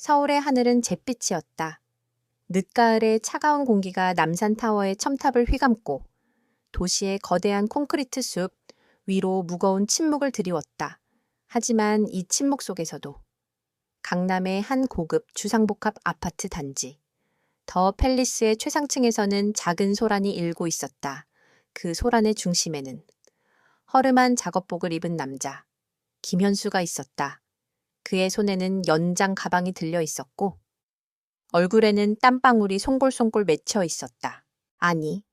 서울의 하늘은 잿빛이었다. 늦가을의 차가운 공기가 남산타워의 첨탑을 휘감고 도시의 거대한 콘크리트 숲 위로 무거운 침묵을 드리웠다. 하지만 이 침묵 속에서도 강남의 한 고급 주상복합 아파트 단지, 더 팰리스의 최상층에서는 작은 소란이 일고 있었다. 그 소란의 중심에는 허름한 작업복을 입은 남자, 김현수가 있었다. 그의 손에는 연장 가방이 들려 있었고 얼굴에는 땀방울이 송골송골 맺혀 있었다. 아니,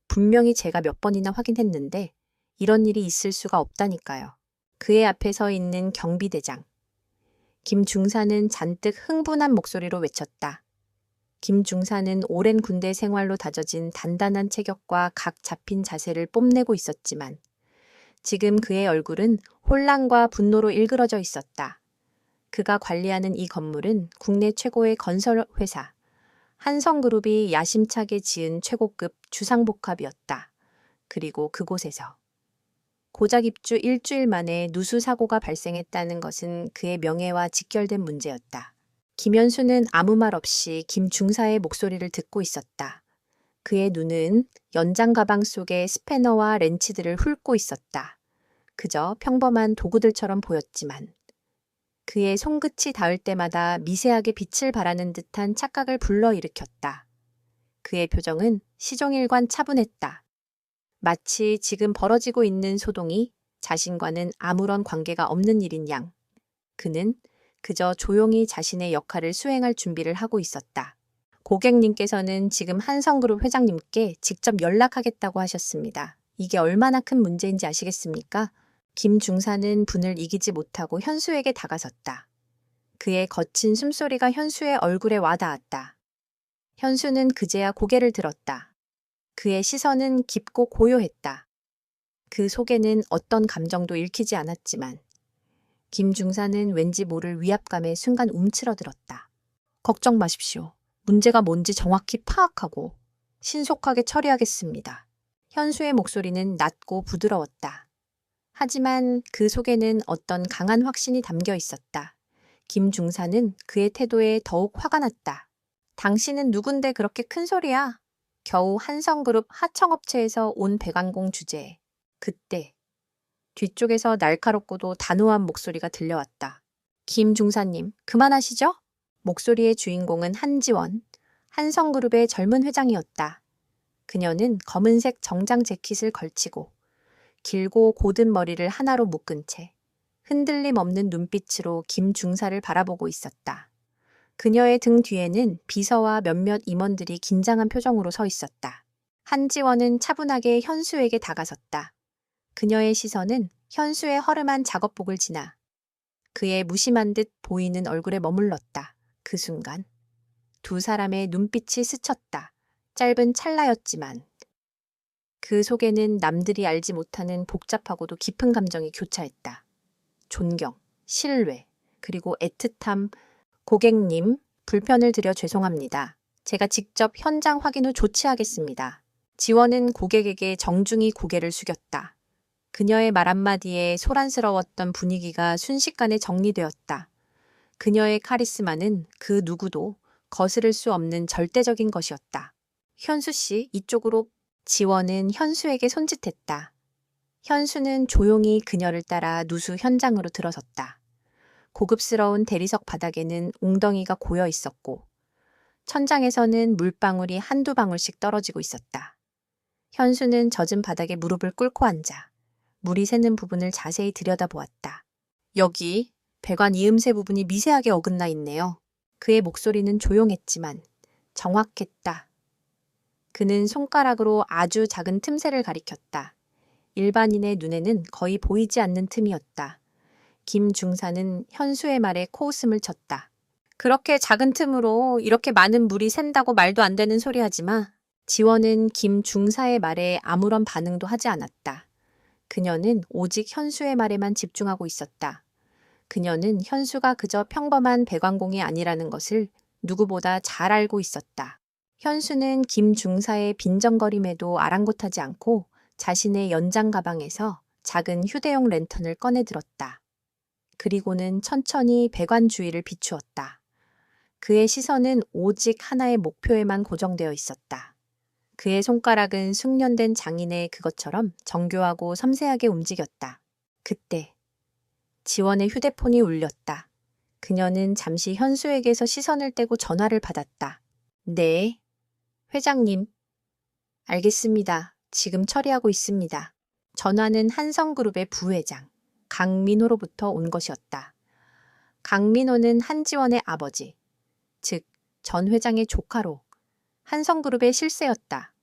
분명히 제가 몇 번이나 확인했는데 이런 일이 있을 수가 없다니까요. 그의 앞에 서 있는 경비대장. 김 중사는 잔뜩 흥분한 목소리로 외쳤다. 김 중사는 오랜 군대 생활로 다져진 단단한 체격과 각 잡힌 자세를 뽐내고 있었지만 지금 그의 얼굴은 혼란과 분노로 일그러져 있었다. 그가 관리하는 이 건물은 국내 최고의 건설 회사 한성그룹이 야심차게 지은 최고급 주상복합이었다. 그리고 그곳에서 고작 입주 일주일 만에 누수 사고가 발생했다는 것은 그의 명예와 직결된 문제였다. 김현수는 아무 말 없이 김 중사의 목소리를 듣고 있었다. 그의 눈은 연장 가방 속의 스패너와 렌치들을 훑고 있었다. 그저 평범한 도구들처럼 보였지만 그의 손끝이 닿을 때마다 미세하게 빛을 발하는 듯한 착각을 불러일으켰다. 그의 표정은 시종일관 차분했다. 마치 지금 벌어지고 있는 소동이 자신과는 아무런 관계가 없는 일인 양. 그는 그저 조용히 자신의 역할을 수행할 준비를 하고 있었다. 고객님께서는 지금 한성그룹 회장님께 직접 연락하겠다고 하셨습니다. 이게 얼마나 큰 문제인지 아시겠습니까? 김 중사는 분을 이기지 못하고 현수에게 다가섰다. 그의 거친 숨소리가 현수의 얼굴에 와닿았다. 현수는 그제야 고개를 들었다. 그의 시선은 깊고 고요했다. 그 속에는 어떤 감정도 읽히지 않았지만 김 중사는 왠지 모를 위압감에 순간 움츠러들었다. 걱정 마십시오. 문제가 뭔지 정확히 파악하고 신속하게 처리하겠습니다. 현수의 목소리는 낮고 부드러웠다. 하지만 그 속에는 어떤 강한 확신이 담겨 있었다. 김 중사는 그의 태도에 더욱 화가 났다. 당신은 누군데 그렇게 큰 소리야? 겨우 한성그룹 하청업체에서 온 배관공 주제에. 그때 뒤쪽에서 날카롭고도 단호한 목소리가 들려왔다. 김 중사님, 그만하시죠? 목소리의 주인공은 한지원, 한성그룹의 젊은 회장이었다. 그녀는 검은색 정장 재킷을 걸치고 길고 고든 머리를 하나로 묶은 채 흔들림 없는 눈빛으로 김 중사를 바라보고 있었다. 그녀의 등 뒤에는 비서와 몇몇 임원들이 긴장한 표정으로 서 있었다. 한지원은 차분하게 현수에게 다가섰다. 그녀의 시선은 현수의 허름한 작업복을 지나 그의 무심한 듯 보이는 얼굴에 머물렀다. 그 순간 두 사람의 눈빛이 스쳤다. 짧은 찰나였지만 그 속에는 남들이 알지 못하는 복잡하고도 깊은 감정이 교차했다. 존경, 신뢰, 그리고 애틋함. 고객님, 불편을 드려 죄송합니다. 제가 직접 현장 확인 후 조치하겠습니다. 지원은 고객에게 정중히 고개를 숙였다. 그녀의 말 한마디에 소란스러웠던 분위기가 순식간에 정리되었다. 그녀의 카리스마는 그 누구도 거스를 수 없는 절대적인 것이었다. 현수 씨, 이쪽으로. 지원은 현수에게 손짓했다. 현수는 조용히 그녀를 따라 누수 현장으로 들어섰다. 고급스러운 대리석 바닥에는 웅덩이가 고여 있었고 천장에서는 물방울이 한두 방울씩 떨어지고 있었다. 현수는 젖은 바닥에 무릎을 꿇고 앉아 물이 새는 부분을 자세히 들여다보았다. 여기 배관 이음새 부분이 미세하게 어긋나 있네요. 그의 목소리는 조용했지만 정확했다. 그는 손가락으로 아주 작은 틈새를 가리켰다. 일반인의 눈에는 거의 보이지 않는 틈이었다. 김 중사는 현수의 말에 코웃음을 쳤다. 그렇게 작은 틈으로 이렇게 많은 물이 샌다고 말도 안 되는 소리 하지 마. 지원은 김 중사의 말에 아무런 반응도 하지 않았다. 그녀는 오직 현수의 말에만 집중하고 있었다. 그녀는 현수가 그저 평범한 배관공이 아니라는 것을 누구보다 잘 알고 있었다. 현수는 김 중사의 빈정거림에도 아랑곳하지 않고 자신의 연장 가방에서 작은 휴대용 랜턴을 꺼내 들었다. 그리고는 천천히 배관 주위를 비추었다. 그의 시선은 오직 하나의 목표에만 고정되어 있었다. 그의 손가락은 숙련된 장인의 그것처럼 정교하고 섬세하게 움직였다. 그때 지원의 휴대폰이 울렸다. 그녀는 잠시 현수에게서 시선을 떼고 전화를 받았다. 네, 회장님. 알겠습니다. 지금 처리하고 있습니다. 전화는 한성그룹의 부회장 강민호로부터 온 것이었다. 강민호는 한지원의 아버지, 즉 전 회장의 조카로 한성그룹의 실세였다.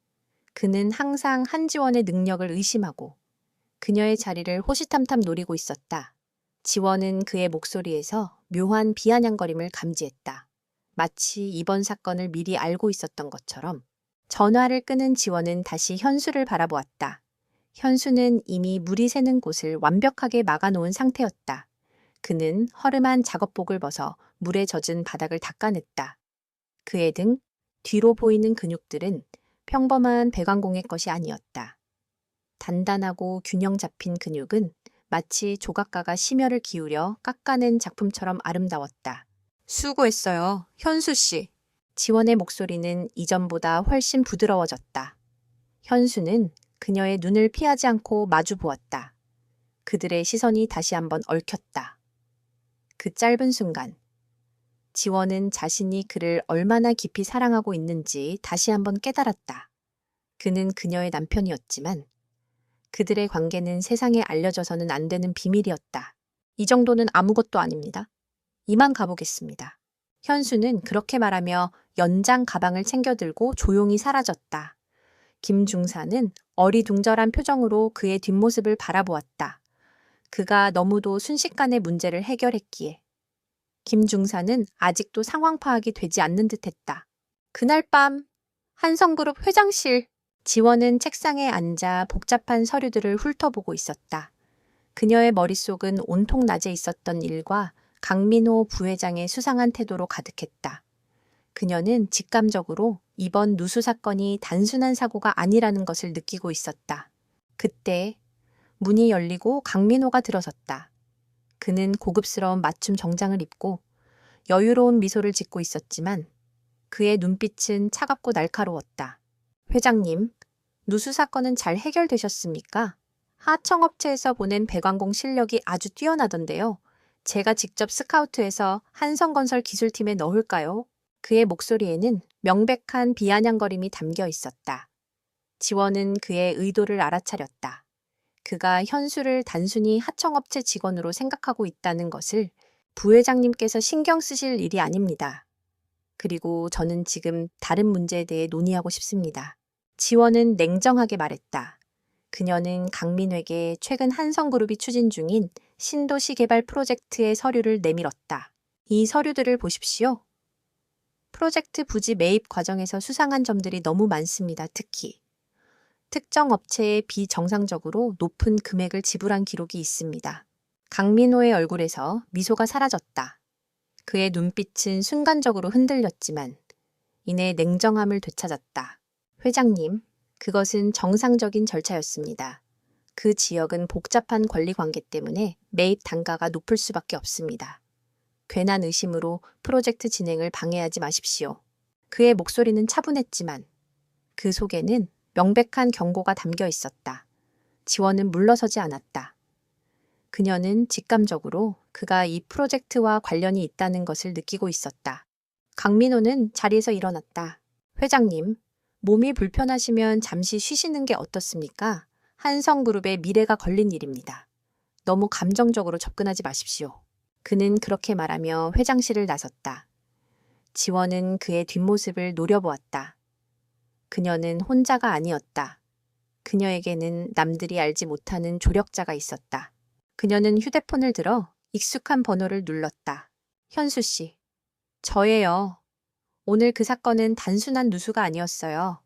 그는 항상 한지원의 능력을 의심하고 그녀의 자리를 호시탐탐 노리고 있었다. 지원은 그의 목소리에서 묘한 비아냥거림을 감지했다. 마치 이번 사건을 미리 알고 있었던 것처럼. 전화를 끊은 지원은 다시 현수를 바라보았다. 현수는 이미 물이 새는 곳을 완벽하게 막아놓은 상태였다. 그는 허름한 작업복을 벗어 물에 젖은 바닥을 닦아냈다. 그의 등 뒤로 보이는 근육들은 평범한 배관공의 것이 아니었다. 단단하고 균형 잡힌 근육은 마치 조각가가 심혈을 기울여 깎아낸 작품처럼 아름다웠다. 수고했어요, 현수 씨. 지원의 목소리는 이전보다 훨씬 부드러워졌다. 현수는 그녀의 눈을 피하지 않고 마주 보았다. 그들의 시선이 다시 한번 얽혔다. 그 짧은 순간, 지원은 자신이 그를 얼마나 깊이 사랑하고 있는지 다시 한번 깨달았다. 그는 그녀의 남편이었지만 그들의 관계는 세상에 알려져서는 안 되는 비밀이었다. 이 정도는 아무것도 아닙니다. 이만 가보겠습니다. 현수는 그렇게 말하며 연장 가방을 챙겨 들고 조용히 사라졌다. 김중사는 어리둥절한 표정으로 그의 뒷모습을 바라보았다. 그가 너무도 순식간에 문제를 해결했기에. 김중사는 아직도 상황 파악이 되지 않는 듯했다. 그날 밤 한성그룹 회장실. 지원은 책상에 앉아 복잡한 서류들을 훑어보고 있었다. 그녀의 머릿속은 온통 낮에 있었던 일과 강민호 부회장의 수상한 태도로 가득했다. 그녀는 직감적으로 이번 누수 사건이 단순한 사고가 아니라는 것을 느끼고 있었다. 그때 문이 열리고 강민호가 들어섰다. 그는 고급스러운 맞춤 정장을 입고 여유로운 미소를 짓고 있었지만 그의 눈빛은 차갑고 날카로웠다. 회장님, 누수 사건은 잘 해결되셨습니까? 하청업체에서 보낸 배관공 실력이 아주 뛰어나던데요. 제가 직접 스카우트해서 한성건설 기술팀에 넣을까요? 그의 목소리에는 명백한 비아냥거림이 담겨 있었다. 지원은 그의 의도를 알아차렸다. 그가 현수를 단순히 하청업체 직원으로 생각하고 있다는 것을 부회장님께서 신경 쓰실 일이 아닙니다. 그리고 저는 지금 다른 문제에 대해 논의하고 싶습니다. 지원은 냉정하게 말했다. 그녀는 강민호에게 최근 한성그룹이 추진 중인 신도시 개발 프로젝트의 서류를 내밀었다. 이 서류들을 보십시오. 프로젝트 부지 매입 과정에서 수상한 점들이 너무 많습니다. 특히 특정 업체에 비정상적으로 높은 금액을 지불한 기록이 있습니다. 강민호의 얼굴에서 미소가 사라졌다. 그의 눈빛은 순간적으로 흔들렸지만 이내 냉정함을 되찾았다. 회장님, 그것은 정상적인 절차였습니다. 그 지역은 복잡한 권리 관계 때문에 매입 단가가 높을 수밖에 없습니다. 괜한 의심으로 프로젝트 진행을 방해하지 마십시오. 그의 목소리는 차분했지만 그 속에는 명백한 경고가 담겨 있었다. 지원은 물러서지 않았다. 그녀는 직감적으로 그가 이 프로젝트와 관련이 있다는 것을 느끼고 있었다. 강민호는 자리에서 일어났다. 회장님, 몸이 불편하시면 잠시 쉬시는 게 어떻습니까? 한성그룹의 미래가 걸린 일입니다. 너무 감정적으로 접근하지 마십시오. 그는 그렇게 말하며 회장실을 나섰다. 지원은 그의 뒷모습을 노려보았다. 그녀는 혼자가 아니었다. 그녀에게는 남들이 알지 못하는 조력자가 있었다. 그녀는 휴대폰을 들어 익숙한 번호를 눌렀다. 현수 씨, 저예요. 오늘 그 사건은 단순한 누수가 아니었어요.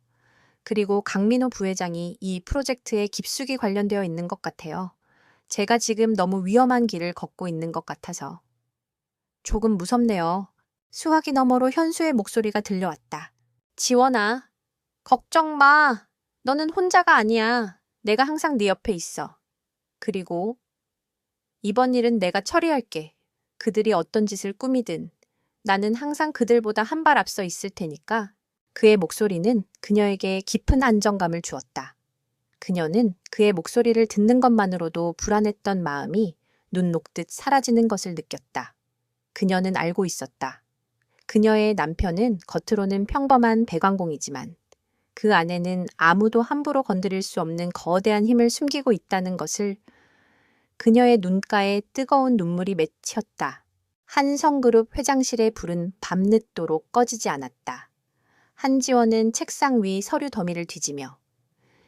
그리고 강민호 부회장이 이 프로젝트에 깊숙이 관련되어 있는 것 같아요. 제가 지금 너무 위험한 길을 걷고 있는 것 같아서. 조금 무섭네요. 수화기 너머로 현수의 목소리가 들려왔다. 지원아, 걱정 마. 너는 혼자가 아니야. 내가 항상 네 옆에 있어. 그리고 이번 일은 내가 처리할게. 그들이 어떤 짓을 꾸미든 나는 항상 그들보다 한 발 앞서 있을 테니까. 그의 목소리는 그녀에게 깊은 안정감을 주었다. 그녀는 그의 목소리를 듣는 것만으로도 불안했던 마음이 눈 녹듯 사라지는 것을 느꼈다. 그녀는 알고 있었다. 그녀의 남편은 겉으로는 평범한 배관공이지만 그 안에는 아무도 함부로 건드릴 수 없는 거대한 힘을 숨기고 있다는 것을. 그녀의 눈가에 뜨거운 눈물이 맺혔다. 한성그룹 회장실의 불은 밤늦도록 꺼지지 않았다. 한지원은 책상 위 서류 더미를 뒤지며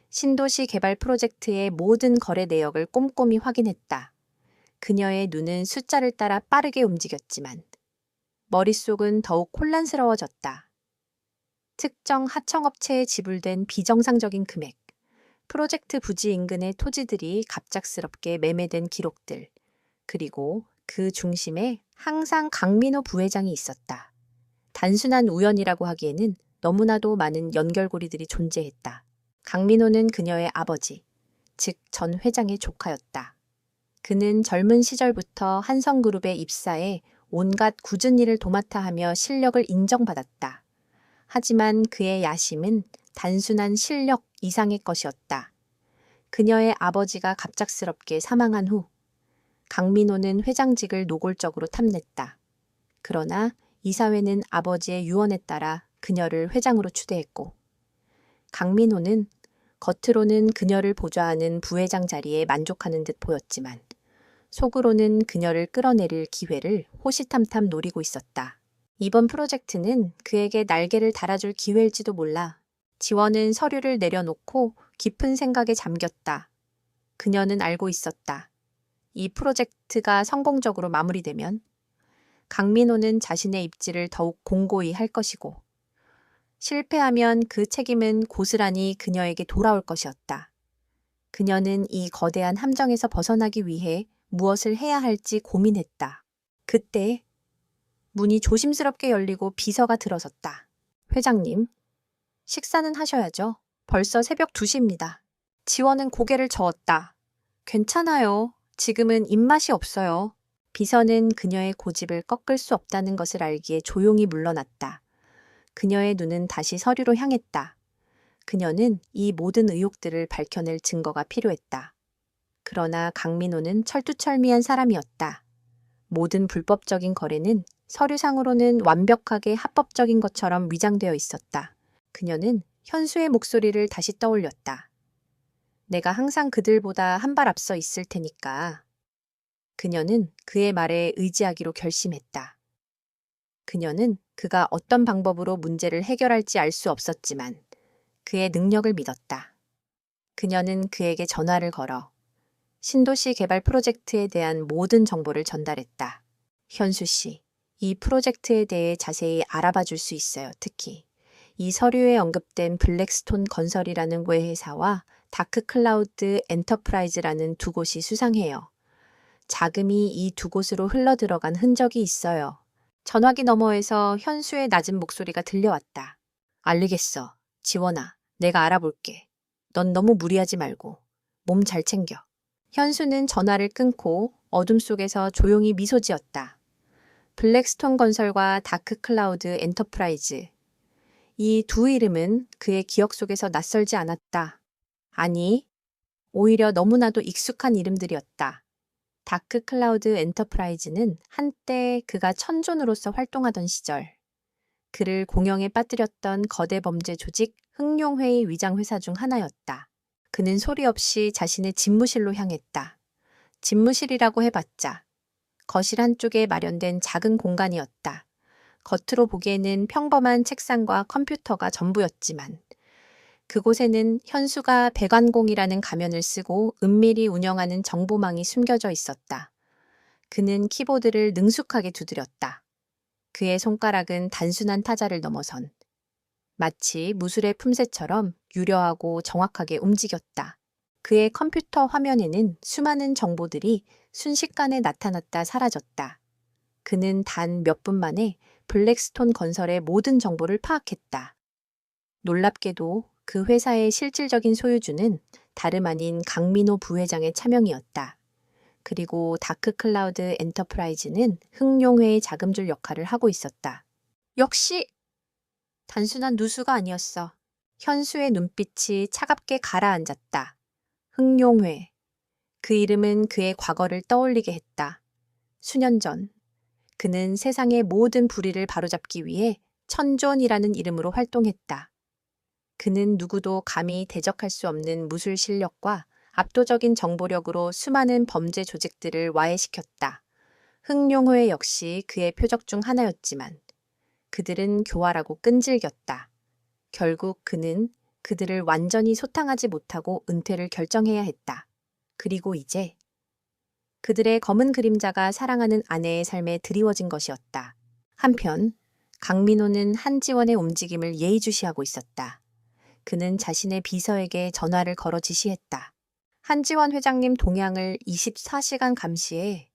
신도시 개발 프로젝트의 모든 거래 내역을 꼼꼼히 확인했다. 그녀의 눈은 숫자를 따라 빠르게 움직였지만 머릿속은 더욱 혼란스러워졌다. 특정 하청업체에 지불된 비정상적인 금액, 프로젝트 부지 인근의 토지들이 갑작스럽게 매매된 기록들, 그리고 그 중심에 항상 강민호 부회장이 있었다. 단순한 우연이라고 하기에는 너무나도 많은 연결고리들이 존재했다. 강민호는 그녀의 아버지, 즉 전 회장의 조카였다. 그는 젊은 시절부터 한성그룹에 입사해 온갖 굳은 일을 도맡아 하며 실력을 인정받았다. 하지만 그의 야심은 단순한 실력 이상의 것이었다. 그녀의 아버지가 갑작스럽게 사망한 후 강민호는 회장직을 노골적으로 탐냈다. 그러나 이사회는 아버지의 유언에 따라 그녀를 회장으로 추대했고 강민호는 겉으로는 그녀를 보좌하는 부회장 자리에 만족하는 듯 보였지만 속으로는 그녀를 끌어내릴 기회를 호시탐탐 노리고 있었다. 이번 프로젝트는 그에게 날개를 달아줄 기회일지도 몰라. 지원은 서류를 내려놓고 깊은 생각에 잠겼다. 그녀는 알고 있었다. 이 프로젝트가 성공적으로 마무리되면 강민호는 자신의 입지를 더욱 공고히 할 것이고 실패하면 그 책임은 고스란히 그녀에게 돌아올 것이었다. 그녀는 이 거대한 함정에서 벗어나기 위해 무엇을 해야 할지 고민했다. 그때 문이 조심스럽게 열리고 비서가 들어섰다. 회장님, 식사는 하셔야죠. 벌써 새벽 2시입니다. 지원은 고개를 저었다. 괜찮아요. 지금은 입맛이 없어요. 비서는 그녀의 고집을 꺾을 수 없다는 것을 알기에 조용히 물러났다. 그녀의 눈은 다시 서류로 향했다. 그녀는 이 모든 의혹들을 밝혀낼 증거가 필요했다. 그러나 강민호는 철두철미한 사람이었다. 모든 불법적인 거래는 서류상으로는 완벽하게 합법적인 것처럼 위장되어 있었다. 그녀는 현수의 목소리를 다시 떠올렸다. 내가 항상 그들보다 한 발 앞서 있을 테니까. 그녀는 그의 말에 의지하기로 결심했다. 그녀는 그가 어떤 방법으로 문제를 해결할지 알 수 없었지만 그의 능력을 믿었다. 그녀는 그에게 전화를 걸어 신도시 개발 프로젝트에 대한 모든 정보를 전달했다. 현수 씨, 이 프로젝트에 대해 자세히 알아봐 줄 수 있어요. 특히 이 서류에 언급된 블랙스톤 건설이라는 외회사와 다크클라우드 엔터프라이즈라는 두 곳이 수상해요. 자금이 이 두 곳으로 흘러들어간 흔적이 있어요. 전화기 너머에서 현수의 낮은 목소리가 들려왔다. 알리겠어. 지원아, 내가 알아볼게. 넌 너무 무리하지 말고 몸 잘 챙겨. 현수는 전화를 끊고 어둠 속에서 조용히 미소 지었다. 블랙스톤 건설과 다크클라우드 엔터프라이즈. 이 두 이름은 그의 기억 속에서 낯설지 않았다. 아니, 오히려 너무나도 익숙한 이름들이었다. 다크클라우드 엔터프라이즈는 한때 그가 천존으로서 활동하던 시절 그를 공영에 빠뜨렸던 거대 범죄 조직 흑룡회의 위장회사 중 하나였다. 그는 소리 없이 자신의 집무실로 향했다. 집무실이라고 해봤자 거실 한쪽에 마련된 작은 공간이었다. 겉으로 보기에는 평범한 책상과 컴퓨터가 전부였지만 그곳에는 현수가 배관공이라는 가면을 쓰고 은밀히 운영하는 정보망이 숨겨져 있었다. 그는 키보드를 능숙하게 두드렸다. 그의 손가락은 단순한 타자를 넘어선 마치 무술의 품새처럼 유려하고 정확하게 움직였다. 그의 컴퓨터 화면에는 수많은 정보들이 순식간에 나타났다 사라졌다. 그는 단 몇 분 만에 블랙스톤 건설의 모든 정보를 파악했다. 놀랍게도 그 회사의 실질적인 소유주는 다름 아닌 강민호 부회장의 차명이었다. 그리고 다크클라우드 엔터프라이즈는 흑룡회의 자금줄 역할을 하고 있었다. 역시 단순한 누수가 아니었어. 현수의 눈빛이 차갑게 가라앉았다. 흑룡회. 그 이름은 그의 과거를 떠올리게 했다. 수년 전, 그는 세상의 모든 불의를 바로잡기 위해 천존이라는 이름으로 활동했다. 그는 누구도 감히 대적할 수 없는 무술 실력과 압도적인 정보력으로 수많은 범죄 조직들을 와해시켰다. 흑룡회 역시 그의 표적 중 하나였지만 그들은 교활하고 끈질겼다. 결국 그는 그들을 완전히 소탕하지 못하고 은퇴를 결정해야 했다. 그리고 이제 그들의 검은 그림자가 사랑하는 아내의 삶에 드리워진 것이었다. 한편 강민호는 한지원의 움직임을 예의주시하고 있었다. 그는 자신의 비서에게 전화를 걸어 지시했다. 한지원 회장님 동향을 24시간 감시해.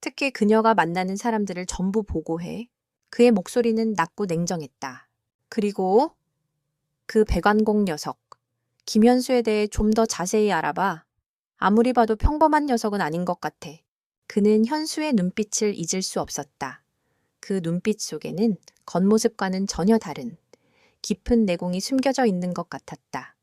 특히 그녀가 만나는 사람들을 전부 보고해. 그의 목소리는 낮고 냉정했다. 그리고 그 배관공 녀석, 김현수에 대해 좀 더 자세히 알아봐. 아무리 봐도 평범한 녀석은 아닌 것 같아. 그는 현수의 눈빛을 잊을 수 없었다. 그 눈빛 속에는 겉모습과는 전혀 다른 깊은 내공이 숨겨져 있는 것 같았다.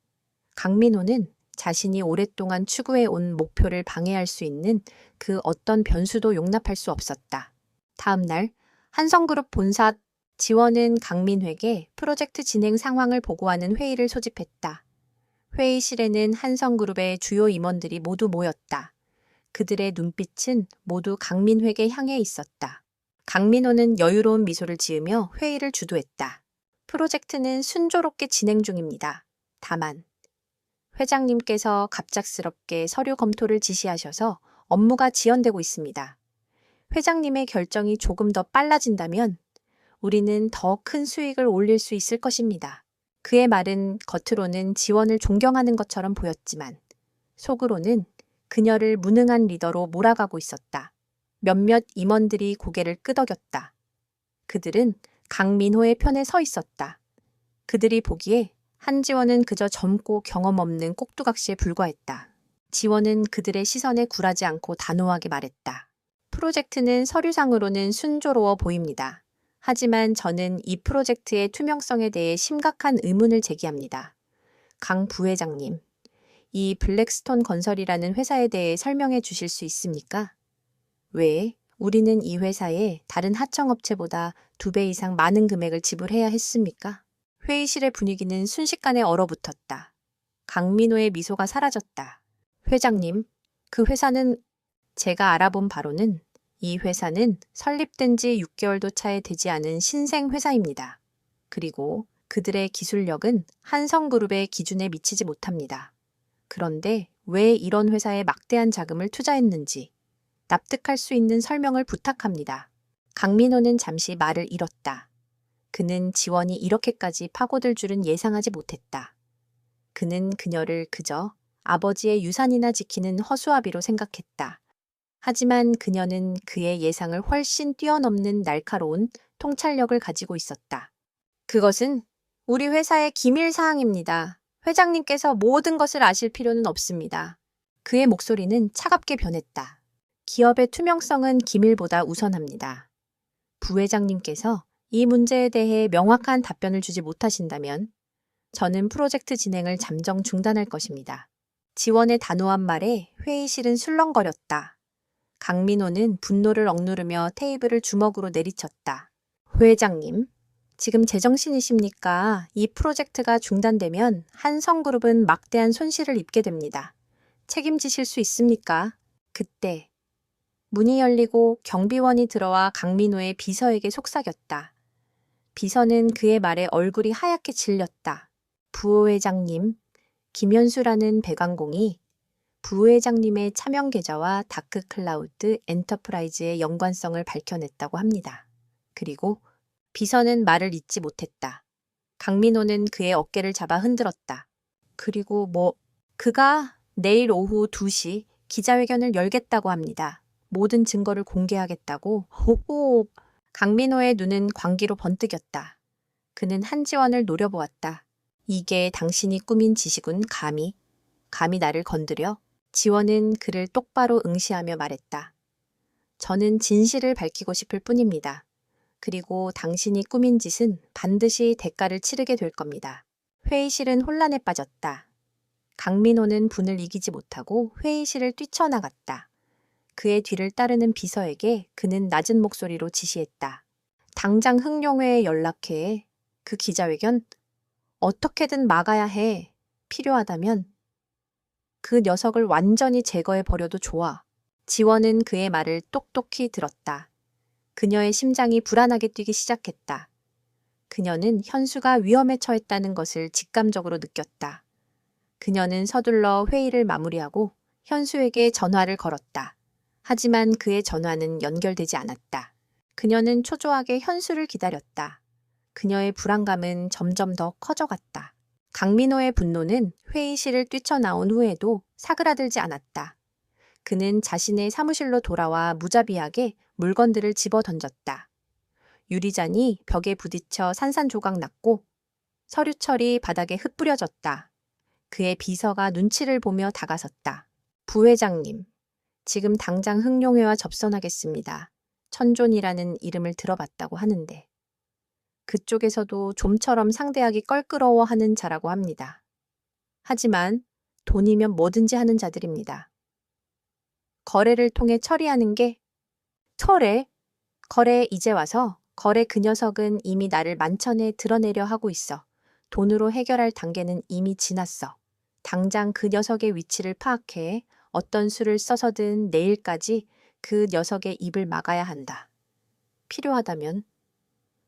강민호는 자신이 오랫동안 추구해온 목표를 방해할 수 있는 그 어떤 변수도 용납할 수 없었다. 다음 날 한성그룹 본사 지원은 강민회에게 프로젝트 진행 상황을 보고하는 회의를 소집했다. 회의실에는 한성그룹의 주요 임원들이 모두 모였다. 그들의 눈빛은 모두 강민회에게 향해 있었다. 강민호는 여유로운 미소를 지으며 회의를 주도했다. 프로젝트는 순조롭게 진행 중입니다. 다만 회장님께서 갑작스럽게 서류 검토를 지시하셔서 업무가 지연되고 있습니다. 회장님의 결정이 조금 더 빨라진다면 우리는 더 큰 수익을 올릴 수 있을 것입니다. 그의 말은 겉으로는 지원을 존경하는 것처럼 보였지만 속으로는 그녀를 무능한 리더로 몰아가고 있었다. 몇몇 임원들이 고개를 끄덕였다. 그들은 강민호의 편에 서 있었다. 그들이 보기에 한지원은 그저 젊고 경험 없는 꼭두각시에 불과했다. 지원은 그들의 시선에 굴하지 않고 단호하게 말했다. 프로젝트는 서류상으로는 순조로워 보입니다. 하지만 저는 이 프로젝트의 투명성에 대해 심각한 의문을 제기합니다. 강 부회장님, 이 블랙스톤 건설이라는 회사에 대해 설명해 주실 수 있습니까? 왜 우리는 이 회사에 다른 하청업체보다 2배 이상 많은 금액을 지불해야 했습니까? 회의실의 분위기는 순식간에 얼어붙었다. 강민호의 미소가 사라졌다. 회장님, 그 회사는 제가 알아본 바로는 이 회사는 설립된 지 6개월도 차에 되지 않은 신생 회사입니다. 그리고 그들의 기술력은 한성그룹의 기준에 미치지 못합니다. 그런데 왜 이런 회사에 막대한 자금을 투자했는지 납득할 수 있는 설명을 부탁합니다. 강민호는 잠시 말을 잃었다. 그는 지원이 이렇게까지 파고들 줄은 예상하지 못했다. 그는 그녀를 그저 아버지의 유산이나 지키는 허수아비로 생각했다. 하지만 그녀는 그의 예상을 훨씬 뛰어넘는 날카로운 통찰력을 가지고 있었다. 그것은 우리 회사의 기밀 사항입니다. 회장님께서 모든 것을 아실 필요는 없습니다. 그의 목소리는 차갑게 변했다. 기업의 투명성은 기밀보다 우선합니다. 부회장님께서 이 문제에 대해 명확한 답변을 주지 못하신다면 저는 프로젝트 진행을 잠정 중단할 것입니다. 지원의 단호한 말에 회의실은 술렁거렸다. 강민호는 분노를 억누르며 테이블을 주먹으로 내리쳤다. 회장님, 지금 제정신이십니까? 이 프로젝트가 중단되면 한성그룹은 막대한 손실을 입게 됩니다. 책임지실 수 있습니까? 그때 문이 열리고 경비원이 들어와 강민호의 비서에게 속삭였다. 비서는 그의 말에 얼굴이 하얗게 질렸다. 부회장님, 김현수라는 배관공이 부회장님의 차명 계좌와 다크클라우드 엔터프라이즈의 연관성을 밝혀냈다고 합니다. 그리고 비서는 말을 잇지 못했다. 강민호는 그의 어깨를 잡아 흔들었다. 그리고 그가 내일 오후 2시 기자회견을 열겠다고 합니다. 모든 증거를 공개하겠다고. 호호. 강민호의 눈은 광기로 번뜩였다. 그는 한지원을 노려보았다. 이게 당신이 꾸민 짓이군, 감히 나를 건드려? 지원은 그를 똑바로 응시하며 말했다. 저는 진실을 밝히고 싶을 뿐입니다. 그리고 당신이 꾸민 짓은 반드시 대가를 치르게 될 겁니다. 회의실은 혼란에 빠졌다. 강민호는 분을 이기지 못하고 회의실을 뛰쳐나갔다. 그의 뒤를 따르는 비서에게 그는 낮은 목소리로 지시했다. 당장 흥룡회에 연락해. 그 기자회견 어떻게든 막아야 해. 필요하다면 그 녀석을 완전히 제거해 버려도 좋아. 지원은 그의 말을 똑똑히 들었다. 그녀의 심장이 불안하게 뛰기 시작했다. 그녀는 현수가 위험에 처했다는 것을 직감적으로 느꼈다. 그녀는 서둘러 회의를 마무리하고 현수에게 전화를 걸었다. 하지만 그의 전화는 연결되지 않았다. 그녀는 초조하게 현수를 기다렸다. 그녀의 불안감은 점점 더 커져갔다. 강민호의 분노는 회의실을 뛰쳐나온 후에도 사그라들지 않았다. 그는 자신의 사무실로 돌아와 무자비하게 물건들을 집어 던졌다. 유리잔이 벽에 부딪혀 산산조각 났고 서류철이 바닥에 흩뿌려졌다. 그의 비서가 눈치를 보며 다가섰다. 부회장님, 지금 당장 흥룡회와 접선하겠습니다. 천존이라는 이름을 들어봤다고 하는데 그쪽에서도 좀처럼 상대하기 껄끄러워하는 자라고 합니다. 하지만 돈이면 뭐든지 하는 자들입니다. 거래를 통해 처리하는 게 거래 이제 와서 거래 그 녀석은 이미 나를 만천에 드러내려 하고 있어. 돈으로 해결할 단계는 이미 지났어. 당장 그 녀석의 위치를 파악해 어떤 수를 써서든 내일까지 그 녀석의 입을 막아야 한다. 필요하다면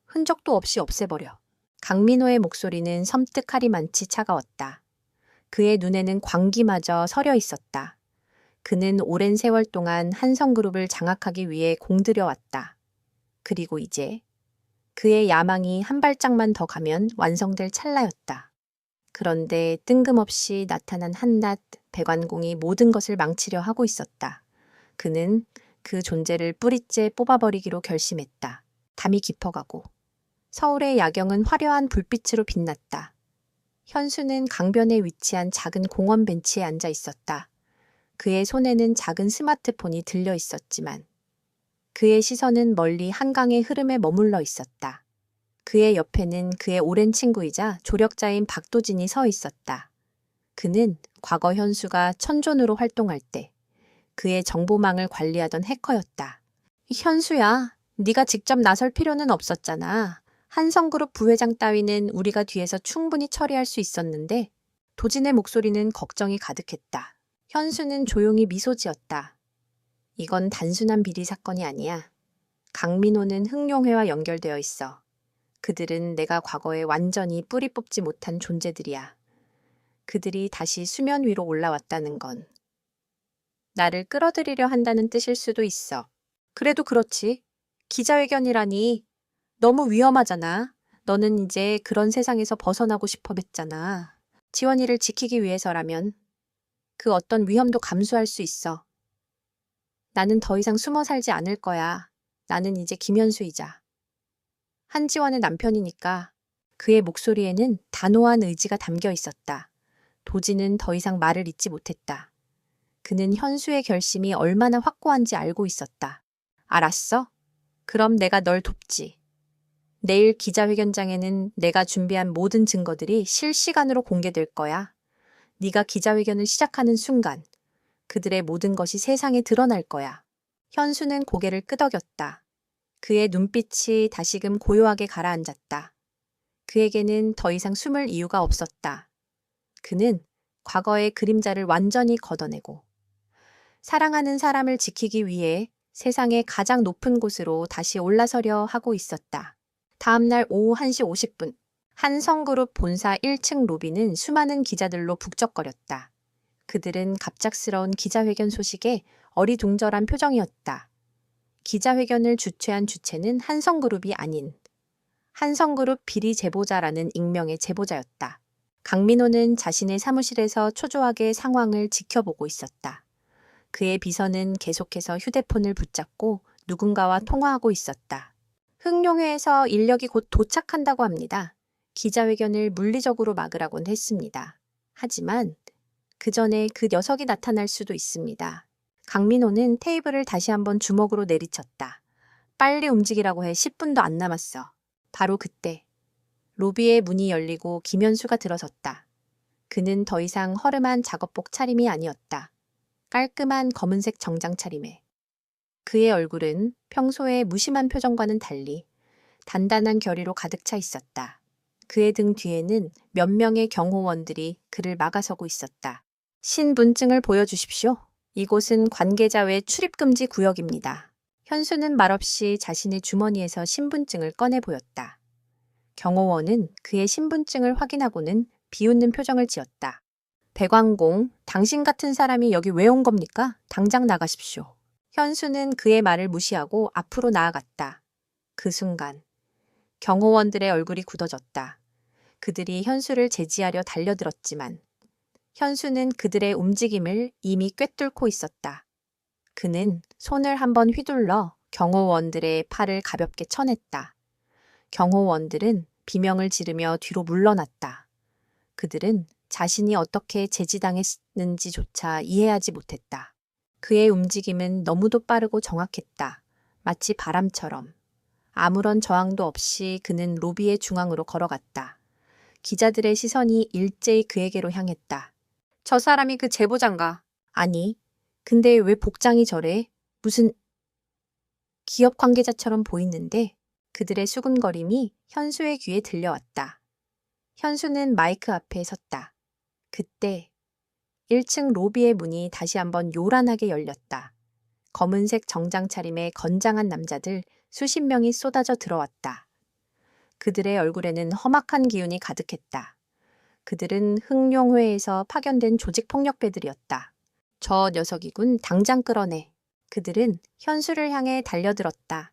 흔적도 없이 없애버려. 강민호의 목소리는 섬뜩하리만치 차가웠다. 그의 눈에는 광기마저 서려 있었다. 그는 오랜 세월 동안 한성그룹을 장악하기 위해 공들여 왔다. 그리고 이제 그의 야망이 한 발짝만 더 가면 완성될 찰나였다. 그런데 뜬금없이 나타난 한낱 백완공이 모든 것을 망치려 하고 있었다. 그는 그 존재를 뿌리째 뽑아버리기로 결심했다. 담이 깊어가고 서울의 야경은 화려한 불빛으로 빛났다. 현수는 강변에 위치한 작은 공원 벤치에 앉아 있었다. 그의 손에는 작은 스마트폰이 들려 있었지만 그의 시선은 멀리 한강의 흐름에 머물러 있었다. 그의 옆에는 그의 오랜 친구이자 조력자인 박도진이 서 있었다. 그는 과거 현수가 천존으로 활동할 때 그의 정보망을 관리하던 해커였다. 현수야, 네가 직접 나설 필요는 없었잖아. 한성그룹 부회장 따위는 우리가 뒤에서 충분히 처리할 수 있었는데 도진의 목소리는 걱정이 가득했다. 현수는 조용히 미소 지었다. 이건 단순한 비리 사건이 아니야. 강민호는 흥룡회와 연결되어 있어. 그들은 내가 과거에 완전히 뿌리 뽑지 못한 존재들이야. 그들이 다시 수면 위로 올라왔다는 건 나를 끌어들이려 한다는 뜻일 수도 있어. 그래도 그렇지. 기자회견이라니 너무 위험하잖아. 너는 이제 그런 세상에서 벗어나고 싶어 했잖아. 지원이를 지키기 위해서라면 그 어떤 위험도 감수할 수 있어. 나는 더 이상 숨어 살지 않을 거야. 나는 이제 김현수이자 한지원의 남편이니까. 그의 목소리에는 단호한 의지가 담겨 있었다. 도진은 더 이상 말을 잇지 못했다. 그는 현수의 결심이 얼마나 확고한지 알고 있었다. 알았어? 그럼 내가 널 돕지. 내일 기자회견장에는 내가 준비한 모든 증거들이 실시간으로 공개될 거야. 네가 기자회견을 시작하는 순간 그들의 모든 것이 세상에 드러날 거야. 현수는 고개를 끄덕였다. 그의 눈빛이 다시금 고요하게 가라앉았다. 그에게는 더 이상 숨을 이유가 없었다. 그는 과거의 그림자를 완전히 걷어내고 사랑하는 사람을 지키기 위해 세상의 가장 높은 곳으로 다시 올라서려 하고 있었다. 다음 날 오후 1시 50분, 한성그룹 본사 1층 로비는 수많은 기자들로 북적거렸다. 그들은 갑작스러운 기자회견 소식에 어리둥절한 표정이었다. 기자회견을 주최한 주체는 한성그룹이 아닌 한성그룹 비리 제보자라는 익명의 제보자였다. 강민호는 자신의 사무실에서 초조하게 상황을 지켜보고 있었다. 그의 비서는 계속해서 휴대폰을 붙잡고 누군가와 통화하고 있었다. 흥룡회에서 인력이 곧 도착한다고 합니다. 기자회견을 물리적으로 막으라곤 했습니다. 하지만 그 전에 그 녀석이 나타날 수도 있습니다. 강민호는 테이블을 다시 한번 주먹으로 내리쳤다. 빨리 움직이라고 해. 10분도 안 남았어. 바로 그때 로비의 문이 열리고 김현수가 들어섰다. 그는 더 이상 허름한 작업복 차림이 아니었다. 깔끔한 검은색 정장 차림에. 그의 얼굴은 평소의 무심한 표정과는 달리 단단한 결의로 가득 차 있었다. 그의 등 뒤에는 몇 명의 경호원들이 그를 막아서고 있었다. 신분증을 보여주십시오. 이곳은 관계자 외 출입금지 구역입니다. 현수는 말없이 자신의 주머니에서 신분증을 꺼내 보였다. 경호원은 그의 신분증을 확인하고는 비웃는 표정을 지었다. 배광공, 당신 같은 사람이 여기 왜 온 겁니까? 당장 나가십시오. 현수는 그의 말을 무시하고 앞으로 나아갔다. 그 순간 경호원들의 얼굴이 굳어졌다. 그들이 현수를 제지하려 달려들었지만 현수는 그들의 움직임을 이미 꿰뚫고 있었다. 그는 손을 한번 휘둘러 경호원들의 팔을 가볍게 쳐냈다. 경호원들은 비명을 지르며 뒤로 물러났다. 그들은 자신이 어떻게 제지당했는지조차 이해하지 못했다. 그의 움직임은 너무도 빠르고 정확했다. 마치 바람처럼. 아무런 저항도 없이 그는 로비의 중앙으로 걸어갔다. 기자들의 시선이 일제히 그에게로 향했다. 저 사람이 그 제보자인가? 아니, 근데 왜 복장이 저래? 무슨 기업 관계자처럼 보이는데? 그들의 수군거림이 현수의 귀에 들려왔다. 현수는 마이크 앞에 섰다. 그때 1층 로비의 문이 다시 한번 요란하게 열렸다. 검은색 정장 차림의 건장한 남자들 수십 명이 쏟아져 들어왔다. 그들의 얼굴에는 험악한 기운이 가득했다. 그들은 흑룡회에서 파견된 조직폭력배들이었다. 저 녀석이군, 당장 끌어내. 그들은 현수를 향해 달려들었다.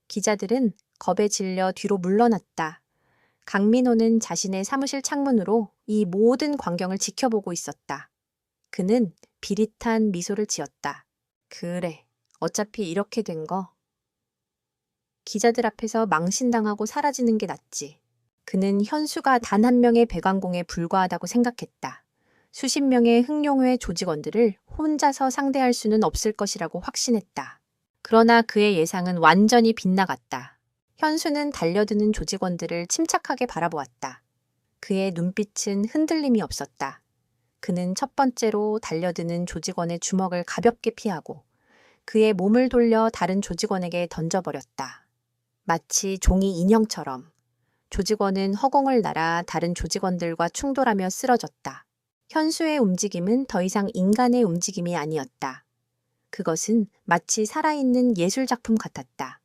기자들은 겁에 질려 뒤로 물러났다. 강민호는 자신의 사무실 창문으로 이 모든 광경을 지켜보고 있었다. 그는 비릿한 미소를 지었다. 그래, 어차피 이렇게 된 거. 기자들 앞에서 망신당하고 사라지는 게 낫지. 그는 현수가 단 한 명의 배관공에 불과하다고 생각했다. 수십 명의 흑룡회 조직원들을 혼자서 상대할 수는 없을 것이라고 확신했다. 그러나 그의 예상은 완전히 빗나갔다. 현수는 달려드는 조직원들을 침착하게 바라보았다. 그의 눈빛은 흔들림이 없었다. 그는 첫 번째로 달려드는 조직원의 주먹을 가볍게 피하고 그의 몸을 돌려 다른 조직원에게 던져버렸다. 마치 종이 인형처럼. 조직원은 허공을 날아 다른 조직원들과 충돌하며 쓰러졌다. 현수의 움직임은 더 이상 인간의 움직임이 아니었다. 그것은 마치 살아있는 예술작품 같았다.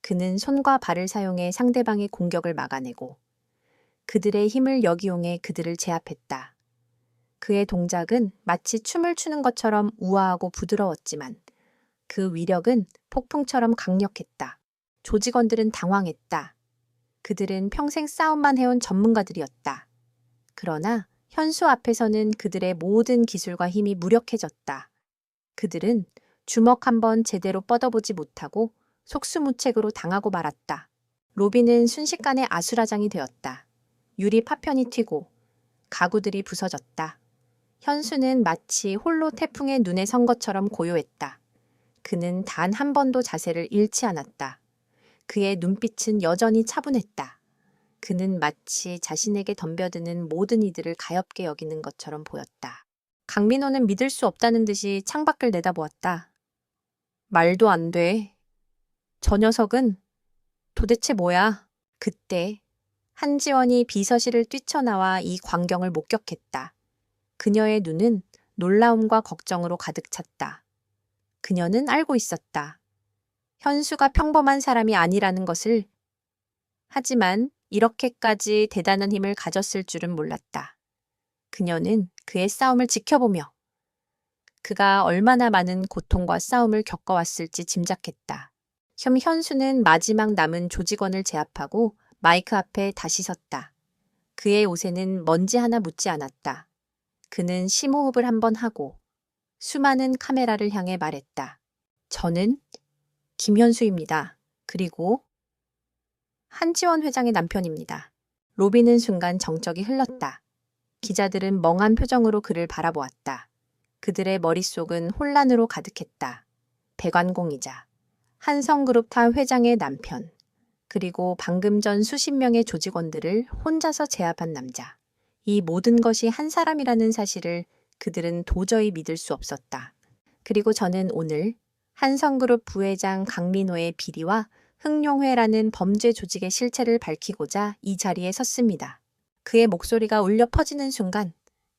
그는 손과 발을 사용해 상대방의 공격을 막아내고 그들의 힘을 역이용해 그들을 제압했다. 그의 동작은 마치 춤을 추는 것처럼 우아하고 부드러웠지만 그 위력은 폭풍처럼 강력했다. 조직원들은 당황했다. 그들은 평생 싸움만 해온 전문가들이었다. 그러나 현수 앞에서는 그들의 모든 기술과 힘이 무력해졌다. 그들은 주먹 한번 제대로 뻗어보지 못하고 속수무책으로 당하고 말았다. 로비는 순식간에 아수라장이 되었다. 유리 파편이 튀고 가구들이 부서졌다. 현수는 마치 홀로 태풍의 눈에 선 것처럼 고요했다. 그는 단 한 번도 자세를 잃지 않았다. 그의 눈빛은 여전히 차분했다. 그는 마치 자신에게 덤벼드는 모든 이들을 가엾게 여기는 것처럼 보였다. 강민호는 믿을 수 없다는 듯이 창밖을 내다보았다. 말도 안 돼. 저 녀석은 도대체 뭐야? 그때 한지원이 비서실을 뛰쳐나와 이 광경을 목격했다. 그녀의 눈은 놀라움과 걱정으로 가득 찼다. 그녀는 알고 있었다. 현수가 평범한 사람이 아니라는 것을. 하지만 이렇게까지 대단한 힘을 가졌을 줄은 몰랐다. 그녀는 그의 싸움을 지켜보며 그가 얼마나 많은 고통과 싸움을 겪어왔을지 짐작했다. 현수는 마지막 남은 조직원을 제압하고 마이크 앞에 다시 섰다. 그의 옷에는 먼지 하나 묻지 않았다. 그는 심호흡을 한번 하고 수많은 카메라를 향해 말했다. 저는 김현수입니다. 그리고 한지원 회장의 남편입니다. 로비는 순간 정적이 흘렀다. 기자들은 멍한 표정으로 그를 바라보았다. 그들의 머릿속은 혼란으로 가득했다. 백완공이자 한성그룹 타 회장의 남편, 그리고 방금 전 수십 명의 조직원들을 혼자서 제압한 남자. 이 모든 것이 한 사람이라는 사실을 그들은 도저히 믿을 수 없었다. 그리고 저는 오늘 한성그룹 부회장 강민호의 비리와 흥룡회라는 범죄 조직의 실체를 밝히고자 이 자리에 섰습니다. 그의 목소리가 울려 퍼지는 순간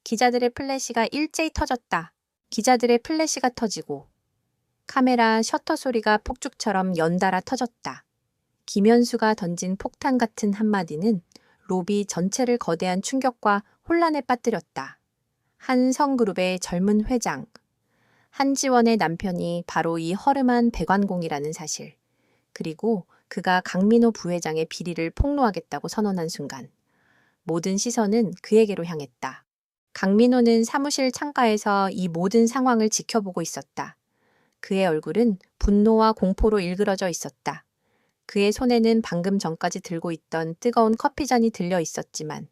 기자들의 플래시가 일제히 터졌다. 기자들의 플래시가 터지고 카메라 셔터 소리가 폭죽처럼 연달아 터졌다. 김현수가 던진 폭탄 같은 한마디는 로비 전체를 거대한 충격과 혼란에 빠뜨렸다. 한성그룹의 젊은 회장, 한지원의 남편이 바로 이 허름한 백완공이라는 사실, 그리고 그가 강민호 부회장의 비리를 폭로하겠다고 선언한 순간 모든 시선은 그에게로 향했다. 강민호는 사무실 창가에서 이 모든 상황을 지켜보고 있었다. 그의 얼굴은 분노와 공포로 일그러져 있었다. 그의 손에는 방금 전까지 들고 있던 뜨거운 커피잔이 들려 있었지만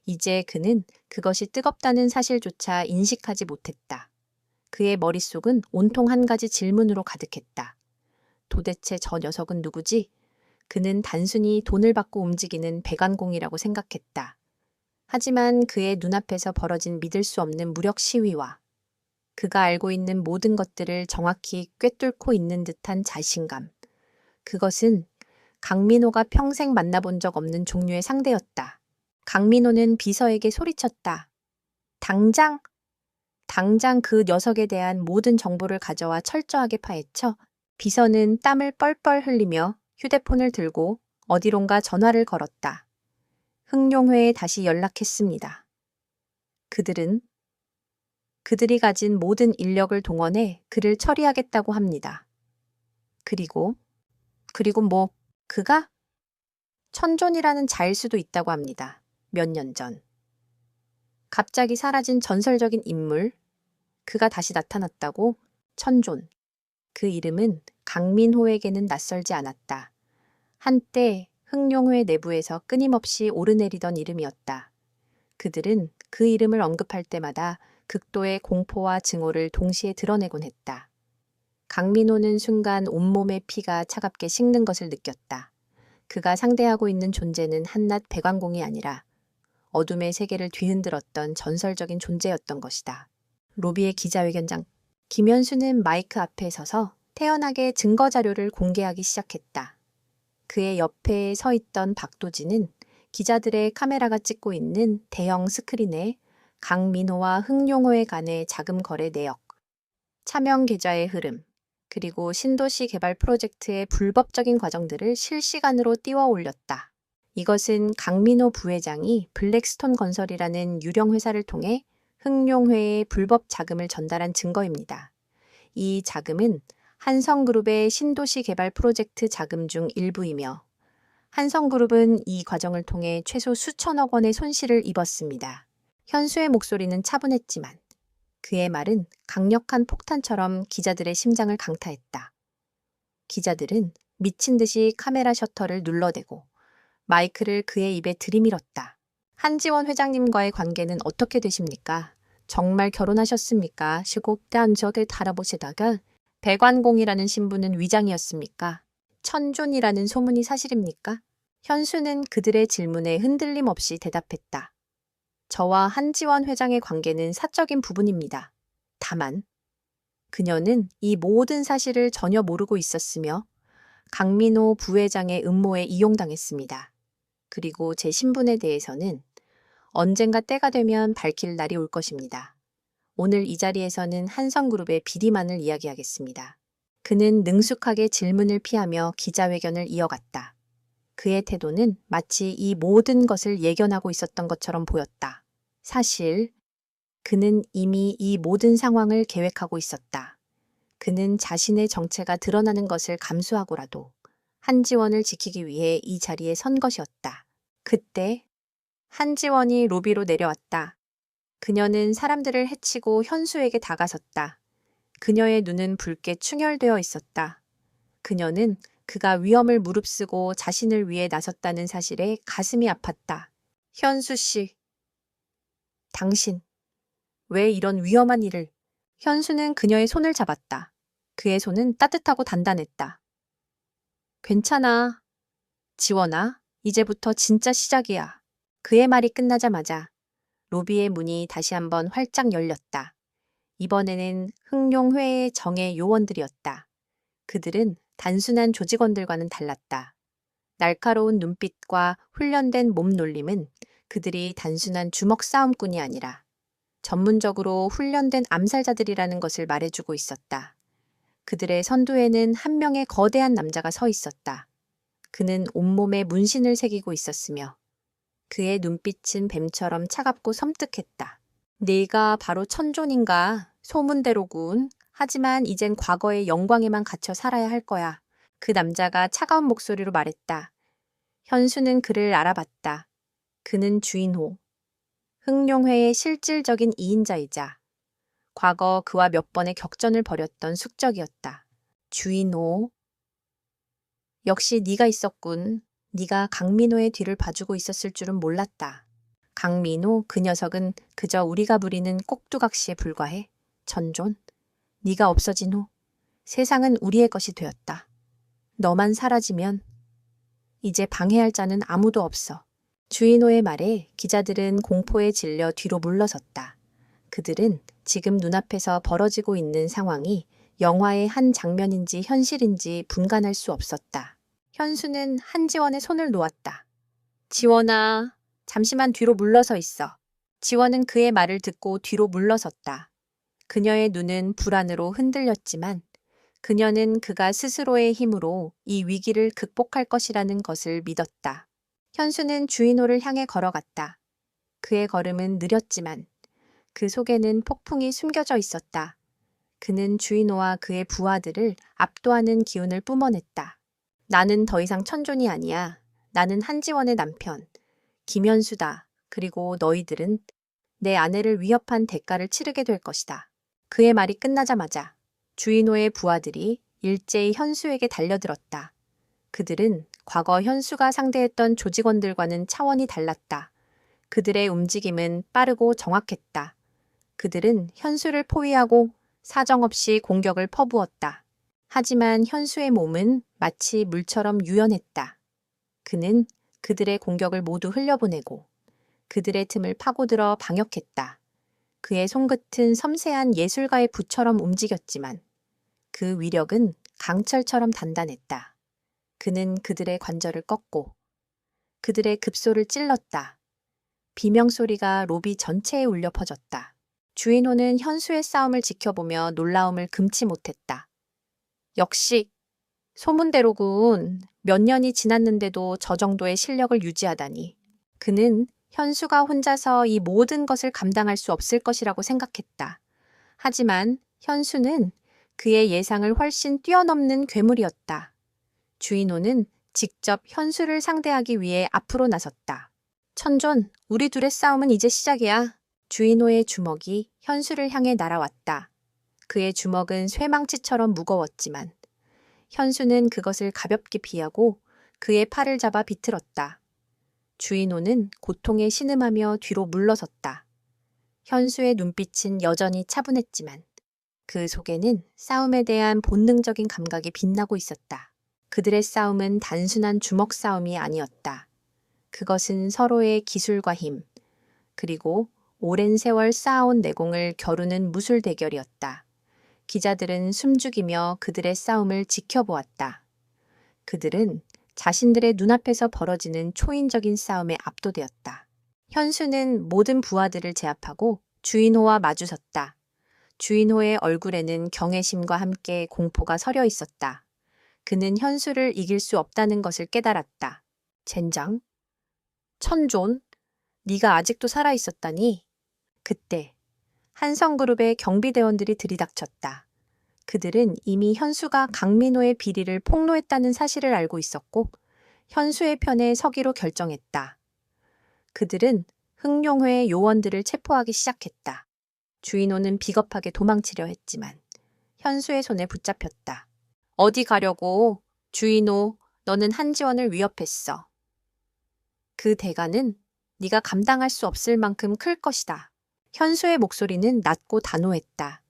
이제 그는 그것이 뜨겁다는 사실조차 인식하지 못했다. 그의 머릿속은 온통 한 가지 질문으로 가득했다. 도대체 저 녀석은 누구지? 그는 단순히 돈을 받고 움직이는 백완공이라고 생각했다. 하지만 그의 눈앞에서 벌어진 믿을 수 없는 무력 시위와 그가 알고 있는 모든 것들을 정확히 꿰뚫고 있는 듯한 자신감. 그것은 강민호가 평생 만나본 적 없는 종류의 상대였다. 강민호는 비서에게 소리쳤다. 당장 그 녀석에 대한 모든 정보를 가져와 철저하게 파헤쳐. 비서는 땀을 뻘뻘 흘리며 휴대폰을 들고 어디론가 전화를 걸었다. 흥룡회에 다시 연락했습니다. 그들이 가진 모든 인력을 동원해 그를 처리하겠다고 합니다. 그리고 뭐, 그가? 천존이라는 자일 수도 있다고 합니다. 몇 년 전. 갑자기 사라진 전설적인 인물, 그가 다시 나타났다고? 천존. 그 이름은 강민호에게는 낯설지 않았다. 한때 흥룡회 내부에서 끊임없이 오르내리던 이름이었다. 그들은 그 이름을 언급할 때마다 극도의 공포와 증오를 동시에 드러내곤 했다. 강민호는 순간 온몸의 피가 차갑게 식는 것을 느꼈다. 그가 상대하고 있는 존재는 한낱 백완공이 아니라 어둠의 세계를 뒤흔들었던 전설적인 존재였던 것이다. 로비의 기자회견장. 김현수는 마이크 앞에 서서 태연하게 증거 자료를 공개하기 시작했다. 그의 옆에 서 있던 박도진은 기자들의 카메라가 찍고 있는 대형 스크린에 강민호와 흥룡호에 관해 자금 거래 내역, 차명 계좌의 흐름, 그리고 신도시 개발 프로젝트의 불법적인 과정들을 실시간으로 띄워 올렸다. 이것은 강민호 부회장이 블랙스톤 건설이라는 유령 회사를 통해 흥룡회에 불법 자금을 전달한 증거입니다. 이 자금은 한성그룹의 신도시 개발 프로젝트 자금 중 일부이며 한성그룹은 이 과정을 통해 최소 수천억 원의 손실을 입었습니다. 현수의 목소리는 차분했지만 그의 말은 강력한 폭탄처럼 기자들의 심장을 강타했다. 기자들은 미친 듯이 카메라 셔터를 눌러대고 마이크를 그의 입에 들이밀었다. 한지원 회장님과의 관계는 어떻게 되십니까? 정말 결혼하셨습니까? 시곱단 적을 달아보시다가 백완공이라는 신분은 위장이었습니까? 천존이라는 소문이 사실입니까? 현수는 그들의 질문에 흔들림 없이 대답했다. 저와 한지원 회장의 관계는 사적인 부분입니다. 다만 그녀는 이 모든 사실을 전혀 모르고 있었으며 강민호 부회장의 음모에 이용당했습니다. 그리고 제 신분에 대해서는 언젠가 때가 되면 밝힐 날이 올 것입니다. 오늘 이 자리에서는 한성그룹의 비리만을 이야기하겠습니다. 그는 능숙하게 질문을 피하며 기자회견을 이어갔다. 그의 태도는 마치 이 모든 것을 예견하고 있었던 것처럼 보였다. 사실 그는 이미 이 모든 상황을 계획하고 있었다. 그는 자신의 정체가 드러나는 것을 감수하고라도 한지원을 지키기 위해 이 자리에 선 것이었다. 그때 한지원이 로비로 내려왔다. 그녀는 사람들을 해치고 현수에게 다가섰다. 그녀의 눈은 붉게 충혈되어 있었다. 그녀는 그가 위험을 무릅쓰고 자신을 위해 나섰다는 사실에 가슴이 아팠다. 현수 씨. 당신, 왜 이런 위험한 일을? 현수는 그녀의 손을 잡았다. 그의 손은 따뜻하고 단단했다. 괜찮아. 지원아, 이제부터 진짜 시작이야. 그의 말이 끝나자마자 로비의 문이 다시 한번 활짝 열렸다. 이번에는 흑룡회의 정예 요원들이었다. 그들은 단순한 조직원들과는 달랐다. 날카로운 눈빛과 훈련된 몸놀림은 그들이 단순한 주먹 싸움꾼이 아니라 전문적으로 훈련된 암살자들이라는 것을 말해주고 있었다. 그들의 선두에는 한 명의 거대한 남자가 서 있었다. 그는 온몸에 문신을 새기고 있었으며 그의 눈빛은 뱀처럼 차갑고 섬뜩했다. 네가 바로 천존인가? 소문대로군. 하지만 이젠 과거의 영광에만 갇혀 살아야 할 거야. 그 남자가 차가운 목소리로 말했다. 현수는 그를 알아봤다. 그는 주인호. 흑룡회의 실질적인 2인자이자 과거 그와 몇 번의 격전을 벌였던 숙적이었다. 주인호. 역시 네가 있었군. 네가 강민호의 뒤를 봐주고 있었을 줄은 몰랐다. 강민호, 그 녀석은 그저 우리가 부리는 꼭두각시에 불과해. 전존. 네가 없어진 후 세상은 우리의 것이 되었다. 너만 사라지면 이제 방해할 자는 아무도 없어. 주인호의 말에 기자들은 공포에 질려 뒤로 물러섰다. 그들은 지금 눈앞에서 벌어지고 있는 상황이 영화의 한 장면인지 현실인지 분간할 수 없었다. 현수는 한지원의 손을 놓았다. 지원아, 잠시만 뒤로 물러서 있어. 지원은 그의 말을 듣고 뒤로 물러섰다. 그녀의 눈은 불안으로 흔들렸지만 그녀는 그가 스스로의 힘으로 이 위기를 극복할 것이라는 것을 믿었다. 현수는 주인호를 향해 걸어갔다. 그의 걸음은 느렸지만 그 속에는 폭풍이 숨겨져 있었다. 그는 주인호와 그의 부하들을 압도하는 기운을 뿜어냈다. 나는 더 이상 천존이 아니야. 나는 한지원의 남편, 김현수다. 그리고 너희들은 내 아내를 위협한 대가를 치르게 될 것이다. 그의 말이 끝나자마자 주인호의 부하들이 일제히 현수에게 달려들었다. 그들은 과거 현수가 상대했던 조직원들과는 차원이 달랐다. 그들의 움직임은 빠르고 정확했다. 그들은 현수를 포위하고 사정없이 공격을 퍼부었다. 하지만 현수의 몸은 마치 물처럼 유연했다. 그는 그들의 공격을 모두 흘려보내고 그들의 틈을 파고들어 방역했다. 그의 손끝은 섬세한 예술가의 붓처럼 움직였지만 그 위력은 강철처럼 단단했다. 그는 그들의 관절을 꺾고 그들의 급소를 찔렀다. 비명소리가 로비 전체에 울려 퍼졌다. 주인호는 현수의 싸움을 지켜보며 놀라움을 금치 못했다. 역시 소문대로군. 몇 년이 지났는데도 저 정도의 실력을 유지하다니. 그는 현수가 혼자서 이 모든 것을 감당할 수 없을 것이라고 생각했다. 하지만 현수는 그의 예상을 훨씬 뛰어넘는 괴물이었다. 주인호는 직접 현수를 상대하기 위해 앞으로 나섰다. 천존, 우리 둘의 싸움은 이제 시작이야. 주인호의 주먹이 현수를 향해 날아왔다. 그의 주먹은 쇠망치처럼 무거웠지만 현수는 그것을 가볍게 피하고 그의 팔을 잡아 비틀었다. 주인호는 고통에 신음하며 뒤로 물러섰다. 현수의 눈빛은 여전히 차분했지만 그 속에는 싸움에 대한 본능적인 감각이 빛나고 있었다. 그들의 싸움은 단순한 주먹 싸움이 아니었다. 그것은 서로의 기술과 힘, 그리고 오랜 세월 쌓아온 내공을 겨루는 무술 대결이었다. 기자들은 숨죽이며 그들의 싸움을 지켜보았다. 그들은 자신들의 눈앞에서 벌어지는 초인적인 싸움에 압도되었다. 현수는 모든 부하들을 제압하고 주인호와 마주섰다. 주인호의 얼굴에는 경외심과 함께 공포가 서려 있었다. 그는 현수를 이길 수 없다는 것을 깨달았다. 젠장? 천존? 네가 아직도 살아있었다니? 그때 한성그룹의 경비대원들이 들이닥쳤다. 그들은 이미 현수가 강민호의 비리를 폭로했다는 사실을 알고 있었고 현수의 편에 서기로 결정했다. 그들은 흑룡회의 요원들을 체포하기 시작했다. 주인호는 비겁하게 도망치려 했지만 현수의 손에 붙잡혔다. 어디 가려고? 주인호, 너는 한지원을 위협했어. 그 대가는 네가 감당할 수 없을 만큼 클 것이다. 현수의 목소리는 낮고 단호했다.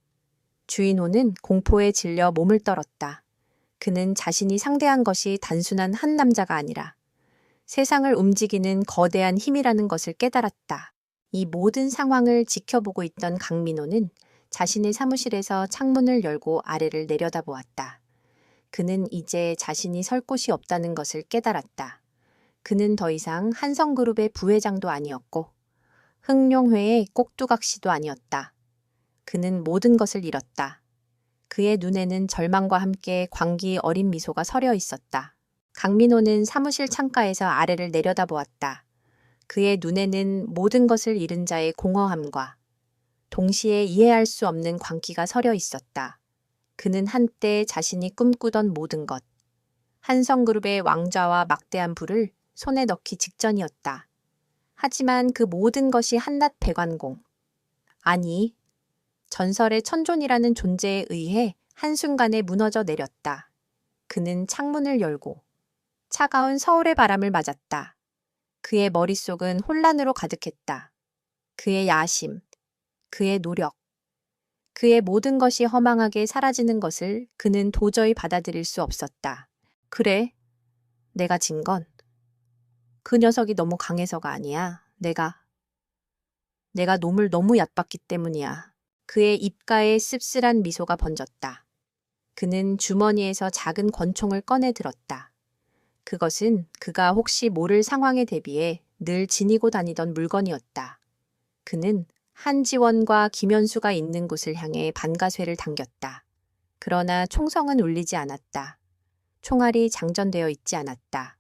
주인호는 공포에 질려 몸을 떨었다. 그는 자신이 상대한 것이 단순한 한 남자가 아니라 세상을 움직이는 거대한 힘이라는 것을 깨달았다. 이 모든 상황을 지켜보고 있던 강민호는 자신의 사무실에서 창문을 열고 아래를 내려다보았다. 그는 이제 자신이 설 곳이 없다는 것을 깨달았다. 그는 더 이상 한성그룹의 부회장도 아니었고 흥룡회의 꼭두각시도 아니었다. 그는 모든 것을 잃었다. 그의 눈에는 절망과 함께 광기 어린 미소가 서려 있었다. 강민호는 사무실 창가에서 아래를 내려다보았다. 그의 눈에는 모든 것을 잃은 자의 공허함과 동시에 이해할 수 없는 광기가 서려 있었다. 그는 한때 자신이 꿈꾸던 모든 것, 한성그룹의 왕좌와 막대한 부를 손에 넣기 직전이었다. 하지만 그 모든 것이 한낱 배관공, 아니, 전설의 천존이라는 존재에 의해 한순간에 무너져 내렸다. 그는 창문을 열고 차가운 서울의 바람을 맞았다. 그의 머릿속은 혼란으로 가득했다. 그의 야심, 그의 노력, 그의 모든 것이 허망하게 사라지는 것을 그는 도저히 받아들일 수 없었다. 그래, 내가 진 건 그 녀석이 너무 강해서가 아니야. 내가 놈을 너무 얕봤기 때문이야. 그의 입가에 씁쓸한 미소가 번졌다. 그는 주머니에서 작은 권총을 꺼내 들었다. 그것은 그가 혹시 모를 상황에 대비해 늘 지니고 다니던 물건이었다. 그는 한지원과 김현수가 있는 곳을 향해 반가쇠를 당겼다. 그러나 총성은 울리지 않았다. 총알이 장전되어 있지 않았다.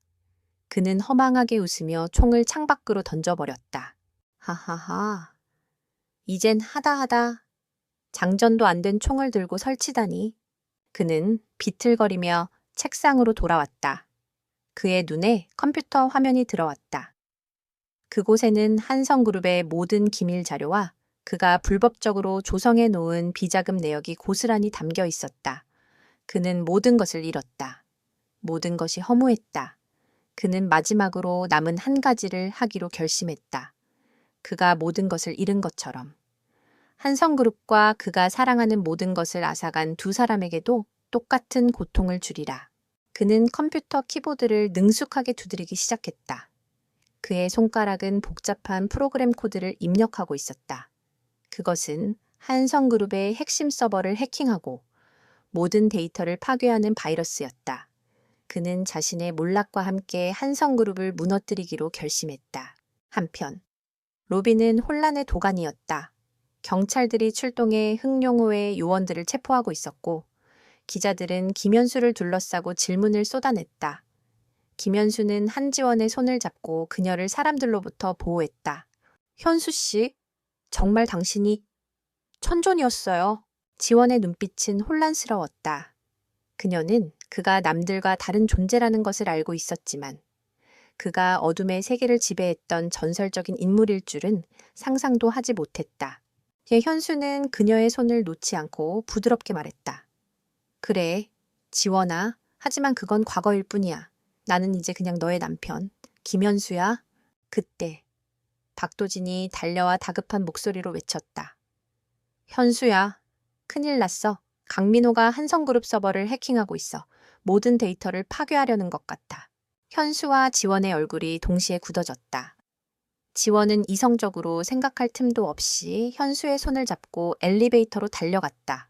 그는 허망하게 웃으며 총을 창밖으로 던져버렸다. 하하하. 이젠 하다하다. 장전도 안 된 총을 들고 설치다니. 그는 비틀거리며 책상으로 돌아왔다. 그의 눈에 컴퓨터 화면이 들어왔다. 그곳에는 한성그룹의 모든 기밀 자료와 그가 불법적으로 조성해 놓은 비자금 내역이 고스란히 담겨 있었다. 그는 모든 것을 잃었다. 모든 것이 허무했다. 그는 마지막으로 남은 한 가지를 하기로 결심했다. 그가 모든 것을 잃은 것처럼. 한성그룹과 그가 사랑하는 모든 것을 앗아간 두 사람에게도 똑같은 고통을 주리라. 그는 컴퓨터 키보드를 능숙하게 두드리기 시작했다. 그의 손가락은 복잡한 프로그램 코드를 입력하고 있었다. 그것은 한성그룹의 핵심 서버를 해킹하고 모든 데이터를 파괴하는 바이러스였다. 그는 자신의 몰락과 함께 한성그룹을 무너뜨리기로 결심했다. 한편 로비는 혼란의 도가니였다. 경찰들이 출동해 흥룡호의 요원들을 체포하고 있었고 기자들은 김현수를 둘러싸고 질문을 쏟아냈다. 김현수는 한지원의 손을 잡고 그녀를 사람들로부터 보호했다. 현수 씨, 정말 당신이 천존이었어요. 지원의 눈빛은 혼란스러웠다. 그녀는 그가 남들과 다른 존재라는 것을 알고 있었지만 그가 어둠의 세계를 지배했던 전설적인 인물일 줄은 상상도 하지 못했다. 현수는 그녀의 손을 놓지 않고 부드럽게 말했다. 그래, 지원아. 하지만 그건 과거일 뿐이야. 나는 이제 그냥 너의 남편, 김현수야. 그때 박도진이 달려와 다급한 목소리로 외쳤다. 현수야, 큰일 났어. 강민호가 한성그룹 서버를 해킹하고 있어. 모든 데이터를 파괴하려는 것 같아. 현수와 지원의 얼굴이 동시에 굳어졌다. 지원은 이성적으로 생각할 틈도 없이 현수의 손을 잡고 엘리베이터로 달려갔다.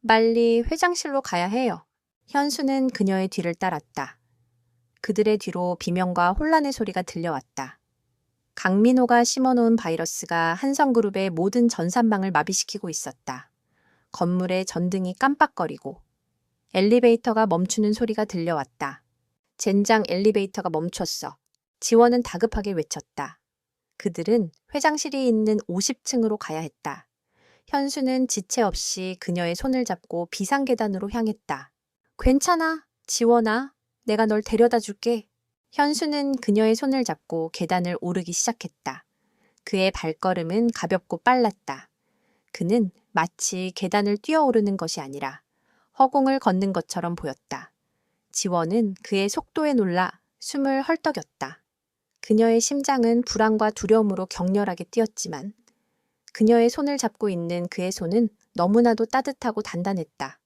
빨리 회장실로 가야 해요. 현수는 그녀의 뒤를 따랐다. 그들의 뒤로 비명과 혼란의 소리가 들려왔다. 강민호가 심어놓은 바이러스가 한성그룹의 모든 전산망을 마비시키고 있었다. 건물의 전등이 깜빡거리고 엘리베이터가 멈추는 소리가 들려왔다. 젠장 엘리베이터가 멈췄어. 지원은 다급하게 외쳤다. 그들은 회장실이 있는 50층으로 가야 했다. 현수는 지체 없이 그녀의 손을 잡고 비상계단으로 향했다. 괜찮아, 지원아. 내가 널 데려다 줄게. 현수는 그녀의 손을 잡고 계단을 오르기 시작했다. 그의 발걸음은 가볍고 빨랐다. 그는 마치 계단을 뛰어오르는 것이 아니라 허공을 걷는 것처럼 보였다. 지원은 그의 속도에 놀라 숨을 헐떡였다. 그녀의 심장은 불안과 두려움으로 격렬하게 뛰었지만 그녀의 손을 잡고 있는 그의 손은 너무나도 따뜻하고 단단했다.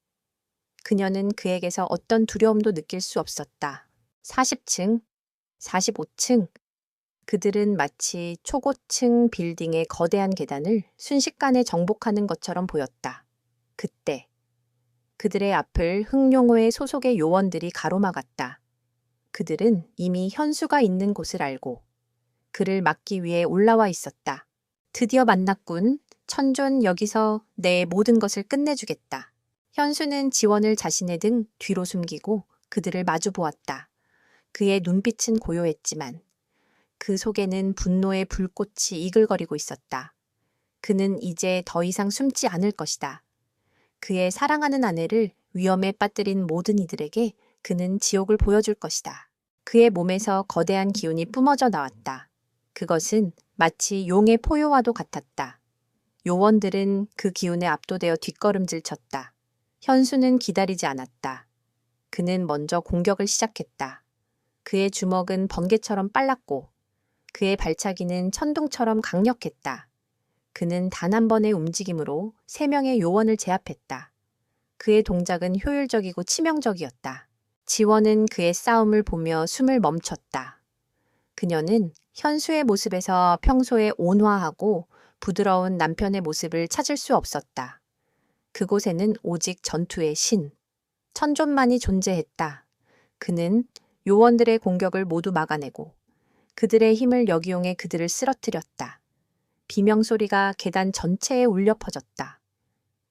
그녀는 그에게서 어떤 두려움도 느낄 수 없었다. 40층, 45층. 그들은 마치 초고층 빌딩의 거대한 계단을 순식간에 정복하는 것처럼 보였다. 그때 그들의 앞을 흑룡호의 소속의 요원들이 가로막았다. 그들은 이미 현수가 있는 곳을 알고 그를 막기 위해 올라와 있었다. 드디어 만났군. 천존, 여기서 내 모든 것을 끝내주겠다. 현수는 지원을 자신의 등 뒤로 숨기고 그들을 마주 보았다. 그의 눈빛은 고요했지만 그 속에는 분노의 불꽃이 이글거리고 있었다. 그는 이제 더 이상 숨지 않을 것이다. 그의 사랑하는 아내를 위험에 빠뜨린 모든 이들에게 그는 지옥을 보여줄 것이다. 그의 몸에서 거대한 기운이 뿜어져 나왔다. 그것은 마치 용의 포효와도 같았다. 요원들은 그 기운에 압도되어 뒷걸음질 쳤다. 현수는 기다리지 않았다. 그는 먼저 공격을 시작했다. 그의 주먹은 번개처럼 빨랐고 그의 발차기는 천둥처럼 강력했다. 그는 단 한 번의 움직임으로 3명의 요원을 제압했다. 그의 동작은 효율적이고 치명적이었다. 지원은 그의 싸움을 보며 숨을 멈췄다. 그녀는 현수의 모습에서 평소에 온화하고 부드러운 남편의 모습을 찾을 수 없었다. 그곳에는 오직 전투의 신, 천존만이 존재했다. 그는 요원들의 공격을 모두 막아내고 그들의 힘을 역이용해 그들을 쓰러뜨렸다. 비명소리가 계단 전체에 울려 퍼졌다.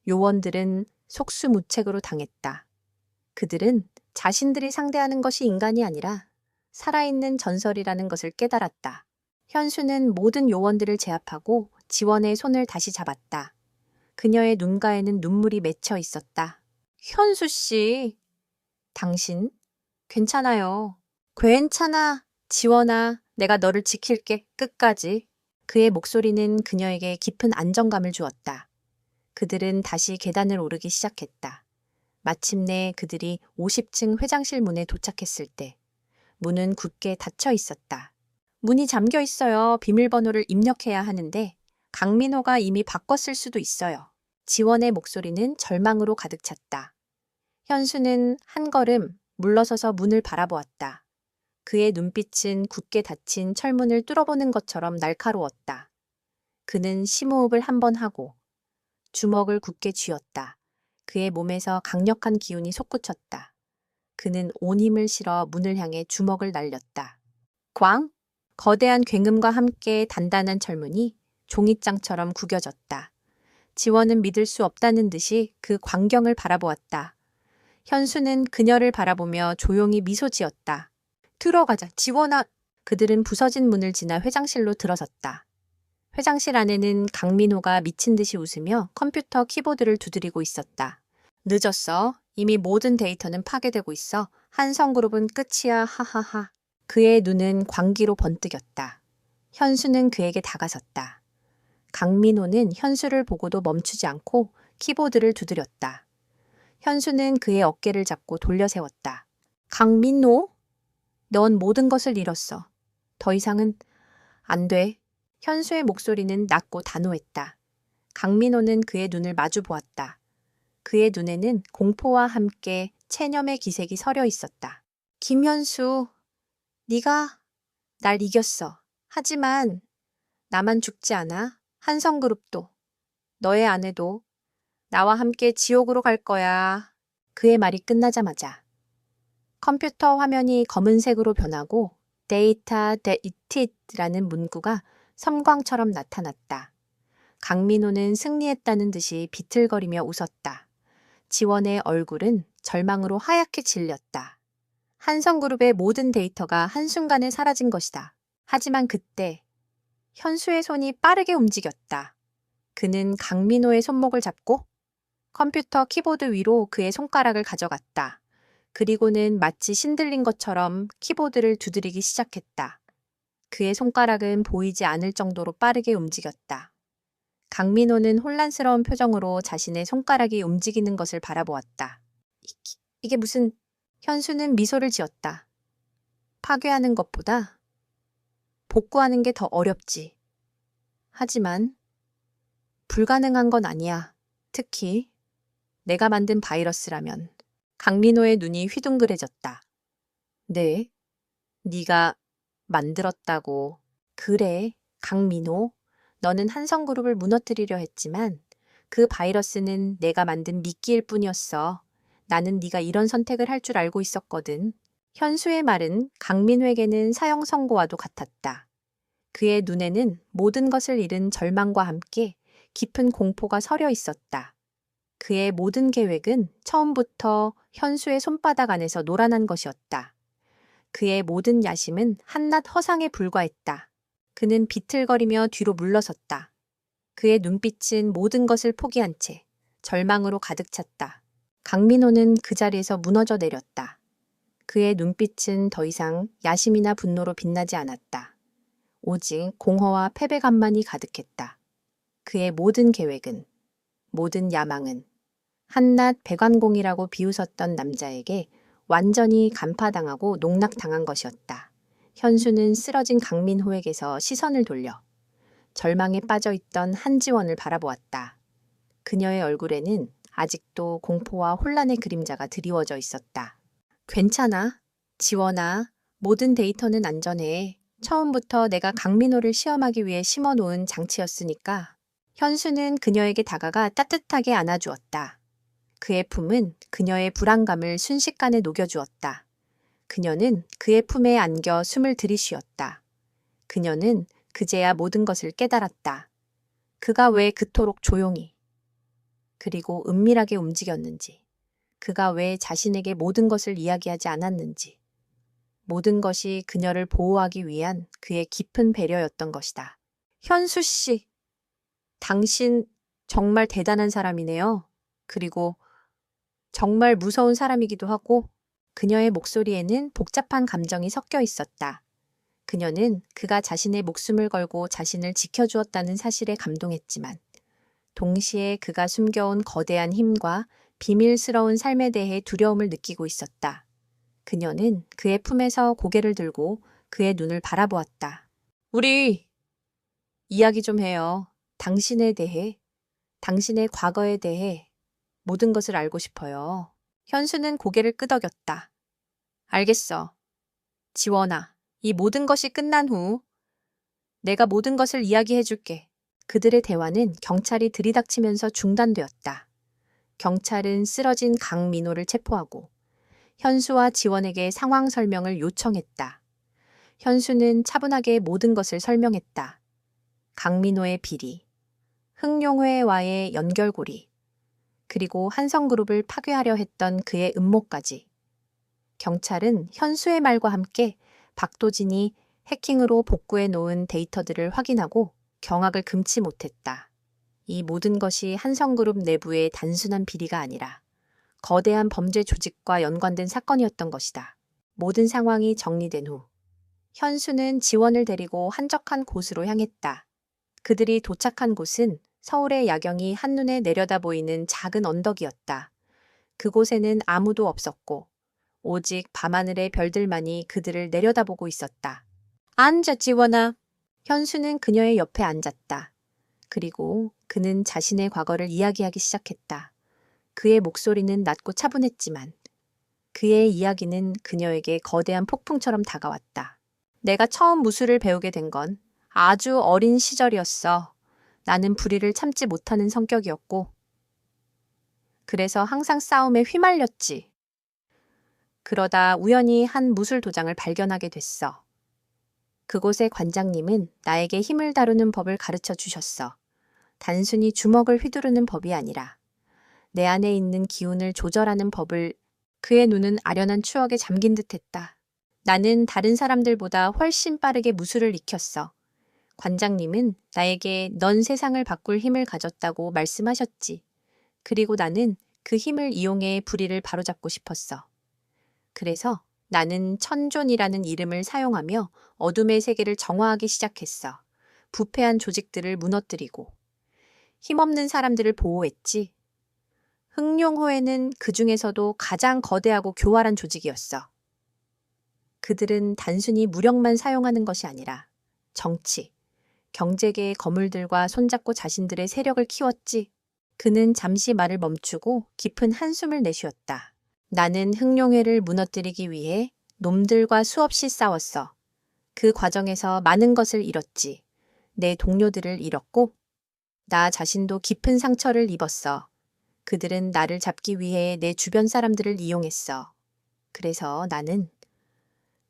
요원들은 속수무책으로 당했다. 그들은 자신들이 상대하는 것이 인간이 아니라 살아있는 전설이라는 것을 깨달았다. 현수는 모든 요원들을 제압하고 지원의 손을 다시 잡았다. 그녀의 눈가에는 눈물이 맺혀 있었다. 현수 씨, 당신 괜찮아요. 괜찮아. 지원아, 내가 너를 지킬게. 끝까지. 그의 목소리는 그녀에게 깊은 안정감을 주었다. 그들은 다시 계단을 오르기 시작했다. 마침내 그들이 50층 회장실 문에 도착했을 때 문은 굳게 닫혀 있었다. 문이 잠겨 있어요. 비밀번호를 입력해야 하는데 강민호가 이미 바꿨을 수도 있어요. 지원의 목소리는 절망으로 가득 찼다. 현수는 한 걸음 물러서서 문을 바라보았다. 그의 눈빛은 굳게 닫힌 철문을 뚫어보는 것처럼 날카로웠다. 그는 심호흡을 한 번 하고 주먹을 굳게 쥐었다. 그의 몸에서 강력한 기운이 솟구쳤다. 그는 온 힘을 실어 문을 향해 주먹을 날렸다. 꽝! 거대한 굉음과 함께 단단한 철문이 종이장처럼 구겨졌다. 지원은 믿을 수 없다는 듯이 그 광경을 바라보았다. 현수는 그녀를 바라보며 조용히 미소 지었다. 들어가자, 지원아. 그들은 부서진 문을 지나 회장실로 들어섰다. 회장실 안에는 강민호가 미친 듯이 웃으며 컴퓨터 키보드를 두드리고 있었다. 늦었어. 이미 모든 데이터는 파괴되고 있어. 한성그룹은 끝이야. 하하하. 그의 눈은 광기로 번뜩였다. 현수는 그에게 다가섰다. 강민호는 현수를 보고도 멈추지 않고 키보드를 두드렸다. 현수는 그의 어깨를 잡고 돌려 세웠다. 강민호? 넌 모든 것을 잃었어. 더 이상은 안 돼. 현수의 목소리는 낮고 단호했다. 강민호는 그의 눈을 마주 보았다. 그의 눈에는 공포와 함께 체념의 기색이 서려 있었다. 김현수, 네가 날 이겼어. 하지만 나만 죽지 않아. 한성그룹도, 너의 아내도 나와 함께 지옥으로 갈 거야. 그의 말이 끝나자마자 컴퓨터 화면이 검은색으로 변하고 데이터 데이티드라는 문구가 섬광처럼 나타났다. 강민호는 승리했다는 듯이 비틀거리며 웃었다. 지원의 얼굴은 절망으로 하얗게 질렸다. 한성그룹의 모든 데이터가 한순간에 사라진 것이다. 하지만 그때 현수의 손이 빠르게 움직였다. 그는 강민호의 손목을 잡고 컴퓨터 키보드 위로 그의 손가락을 가져갔다. 그리고는 마치 신들린 것처럼 키보드를 두드리기 시작했다. 그의 손가락은 보이지 않을 정도로 빠르게 움직였다. 강민호는 혼란스러운 표정으로 자신의 손가락이 움직이는 것을 바라보았다. 이게 무슨... 현수는 미소를 지었다. 파괴하는 것보다 복구하는 게 더 어렵지. 하지만 불가능한 건 아니야. 특히 내가 만든 바이러스라면. 강민호의 눈이 휘둥그레졌다. 네, 네가 만들었다고. 그래, 강민호. 너는 한성그룹을 무너뜨리려 했지만 그 바이러스는 내가 만든 미끼일 뿐이었어. 나는 네가 이런 선택을 할 줄 알고 있었거든. 현수의 말은 강민호에게는 사형 선고와도 같았다. 그의 눈에는 모든 것을 잃은 절망과 함께 깊은 공포가 서려 있었다. 그의 모든 계획은 처음부터 현수의 손바닥 안에서 노란한 것이었다. 그의 모든 야심은 한낱 허상에 불과했다. 그는 비틀거리며 뒤로 물러섰다. 그의 눈빛은 모든 것을 포기한 채 절망으로 가득 찼다. 강민호는 그 자리에서 무너져 내렸다. 그의 눈빛은 더 이상 야심이나 분노로 빛나지 않았다. 오직 공허와 패배감만이 가득했다. 그의 모든 계획은, 모든 야망은 한낱 백완공이라고 비웃었던 남자에게 완전히 간파당하고 농락당한 것이었다. 현수는 쓰러진 강민호에게서 시선을 돌려 절망에 빠져있던 한지원을 바라보았다. 그녀의 얼굴에는 아직도 공포와 혼란의 그림자가 드리워져 있었다. 괜찮아, 지원아. 모든 데이터는 안전해. 처음부터 내가 강민호를 시험하기 위해 심어놓은 장치였으니까. 현수는 그녀에게 다가가 따뜻하게 안아주었다. 그의 품은 그녀의 불안감을 순식간에 녹여주었다. 그녀는 그의 품에 안겨 숨을 들이쉬었다. 그녀는 그제야 모든 것을 깨달았다. 그가 왜 그토록 조용히, 그리고 은밀하게 움직였는지, 그가 왜 자신에게 모든 것을 이야기하지 않았는지, 모든 것이 그녀를 보호하기 위한 그의 깊은 배려였던 것이다. 현수 씨, 당신 정말 대단한 사람이네요. 그리고 정말 무서운 사람이기도 하고. 그녀의 목소리에는 복잡한 감정이 섞여 있었다. 그녀는 그가 자신의 목숨을 걸고 자신을 지켜주었다는 사실에 감동했지만 동시에 그가 숨겨온 거대한 힘과 비밀스러운 삶에 대해 두려움을 느끼고 있었다. 그녀는 그의 품에서 고개를 들고 그의 눈을 바라보았다. 우리 이야기 좀 해요. 당신에 대해, 당신의 과거에 대해 모든 것을 알고 싶어요. 현수는 고개를 끄덕였다. 알겠어. 지원아, 이 모든 것이 끝난 후 내가 모든 것을 이야기해 줄게. 그들의 대화는 경찰이 들이닥치면서 중단되었다. 경찰은 쓰러진 강민호를 체포하고 현수와 지원에게 상황 설명을 요청했다. 현수는 차분하게 모든 것을 설명했다. 강민호의 비리, 흥룡회와의 연결고리, 그리고 한성그룹을 파괴하려 했던 그의 음모까지. 경찰은 현수의 말과 함께 박도진이 해킹으로 복구해 놓은 데이터들을 확인하고 경악을 금치 못했다. 이 모든 것이 한성그룹 내부의 단순한 비리가 아니라 거대한 범죄 조직과 연관된 사건이었던 것이다. 모든 상황이 정리된 후 현수는 지원을 데리고 한적한 곳으로 향했다. 그들이 도착한 곳은 서울의 야경이 한눈에 내려다 보이는 작은 언덕이었다. 그곳에는 아무도 없었고 오직 밤하늘의 별들만이 그들을 내려다보고 있었다. 앉아, 지원아. 현수는 그녀의 옆에 앉았다. 그리고 그는 자신의 과거를 이야기하기 시작했다. 그의 목소리는 낮고 차분했지만 그의 이야기는 그녀에게 거대한 폭풍처럼 다가왔다. 내가 처음 무술을 배우게 된 건 아주 어린 시절이었어. 나는 불의를 참지 못하는 성격이었고 그래서 항상 싸움에 휘말렸지. 그러다 우연히 한 무술 도장을 발견하게 됐어. 그곳의 관장님은 나에게 힘을 다루는 법을 가르쳐 주셨어. 단순히 주먹을 휘두르는 법이 아니라 내 안에 있는 기운을 조절하는 법을. 그의 눈은 아련한 추억에 잠긴 듯했다. 나는 다른 사람들보다 훨씬 빠르게 무술을 익혔어. 관장님은 나에게 넌 세상을 바꿀 힘을 가졌다고 말씀하셨지. 그리고 나는 그 힘을 이용해 불의를 바로잡고 싶었어. 그래서 나는 천존이라는 이름을 사용하며 어둠의 세계를 정화하기 시작했어. 부패한 조직들을 무너뜨리고 힘없는 사람들을 보호했지. 흥룡호회는 그 중에서도 가장 거대하고 교활한 조직이었어. 그들은 단순히 무력만 사용하는 것이 아니라 정치, 경제계의 거물들과 손잡고 자신들의 세력을 키웠지. 그는 잠시 말을 멈추고 깊은 한숨을 내쉬었다. 나는 흥룡회를 무너뜨리기 위해 놈들과 수없이 싸웠어. 그 과정에서 많은 것을 잃었지. 내 동료들을 잃었고, 나 자신도 깊은 상처를 입었어. 그들은 나를 잡기 위해 내 주변 사람들을 이용했어. 그래서 나는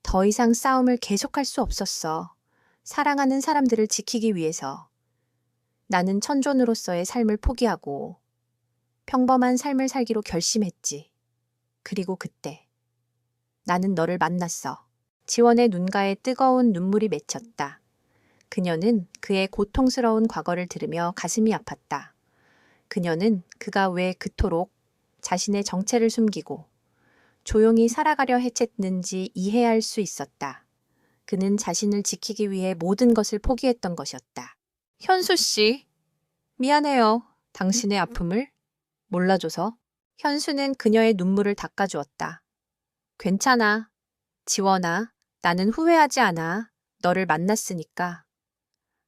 더 이상 싸움을 계속할 수 없었어. 사랑하는 사람들을 지키기 위해서. 나는 천존으로서의 삶을 포기하고 평범한 삶을 살기로 결심했지. 그리고 그때 나는 너를 만났어. 지원의 눈가에 뜨거운 눈물이 맺혔다. 그녀는 그의 고통스러운 과거를 들으며 가슴이 아팠다. 그녀는 그가 왜 그토록 자신의 정체를 숨기고 조용히 살아가려 했었는지 이해할 수 있었다. 그는 자신을 지키기 위해 모든 것을 포기했던 것이었다. 현수 씨, 미안해요. 당신의 아픔을 몰라줘서. 현수는 그녀의 눈물을 닦아주었다. 괜찮아. 지원아, 나는 후회하지 않아. 너를 만났으니까.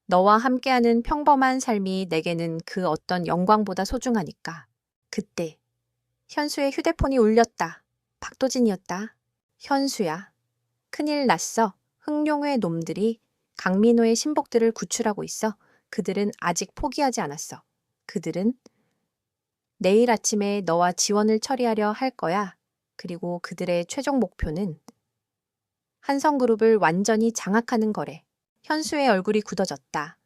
너와 함께하는 평범한 삶이 내게는 그 어떤 영광보다 소중하니까. 그때 현수의 휴대폰이 울렸다. 박도진이었다. 현수야. 큰일 났어. 흥룡회 놈들이 강민호의 신복들을 구출하고 있어. 그들은 아직 포기하지 않았어. 그들은 내일 아침에 너와 지원을 처리하려 할 거야. 그리고 그들의 최종 목표는 한성그룹을 완전히 장악하는 거래. 현수의 얼굴이 굳어졌다.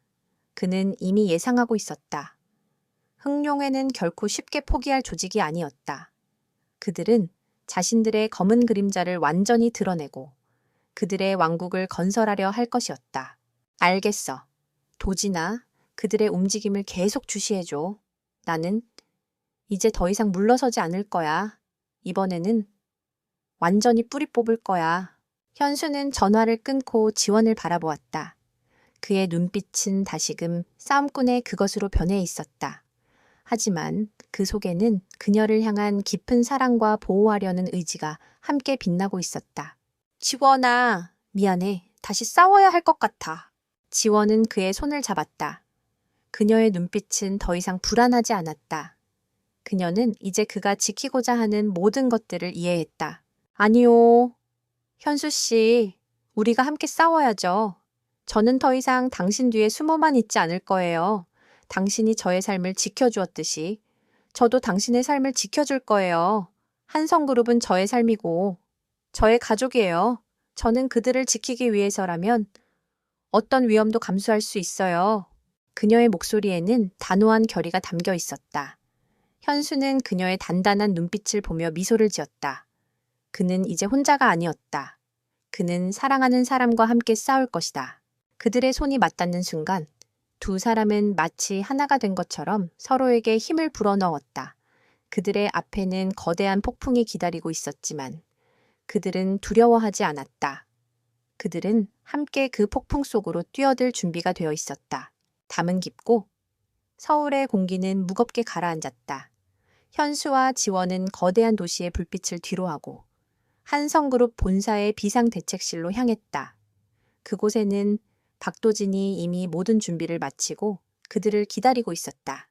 그는 이미 예상하고 있었다. 흥룡회는 결코 쉽게 포기할 조직이 아니었다. 그들은 자신들의 검은 그림자를 완전히 드러내고 그들의 왕국을 건설하려 할 것이었다. 알겠어. 도진아, 그들의 움직임을 계속 주시해줘. 나는 이제 더 이상 물러서지 않을 거야. 이번에는 완전히 뿌리 뽑을 거야. 현수는 전화를 끊고 지원을 바라보았다. 그의 눈빛은 다시금 싸움꾼의 그것으로 변해 있었다. 하지만 그 속에는 그녀를 향한 깊은 사랑과 보호하려는 의지가 함께 빛나고 있었다. 지원아, 미안해. 다시 싸워야 할 것 같아. 지원은 그의 손을 잡았다. 그녀의 눈빛은 더 이상 불안하지 않았다. 그녀는 이제 그가 지키고자 하는 모든 것들을 이해했다. 아니요. 현수 씨, 우리가 함께 싸워야죠. 저는 더 이상 당신 뒤에 숨어만 있지 않을 거예요. 당신이 저의 삶을 지켜주었듯이 저도 당신의 삶을 지켜줄 거예요. 한성그룹은 저의 삶이고 저의 가족이에요. 저는 그들을 지키기 위해서라면 어떤 위험도 감수할 수 있어요. 그녀의 목소리에는 단호한 결의가 담겨 있었다. 현수는 그녀의 단단한 눈빛을 보며 미소를 지었다. 그는 이제 혼자가 아니었다. 그는 사랑하는 사람과 함께 싸울 것이다. 그들의 손이 맞닿는 순간 두 사람은 마치 하나가 된 것처럼 서로에게 힘을 불어넣었다. 그들의 앞에는 거대한 폭풍이 기다리고 있었지만 그들은 두려워하지 않았다. 그들은 함께 그 폭풍 속으로 뛰어들 준비가 되어 있었다. 담은 깊고 서울의 공기는 무겁게 가라앉았다. 현수와 지원은 거대한 도시의 불빛을 뒤로하고 한성그룹 본사의 비상대책실로 향했다. 그곳에는 박도진이 이미 모든 준비를 마치고 그들을 기다리고 있었다.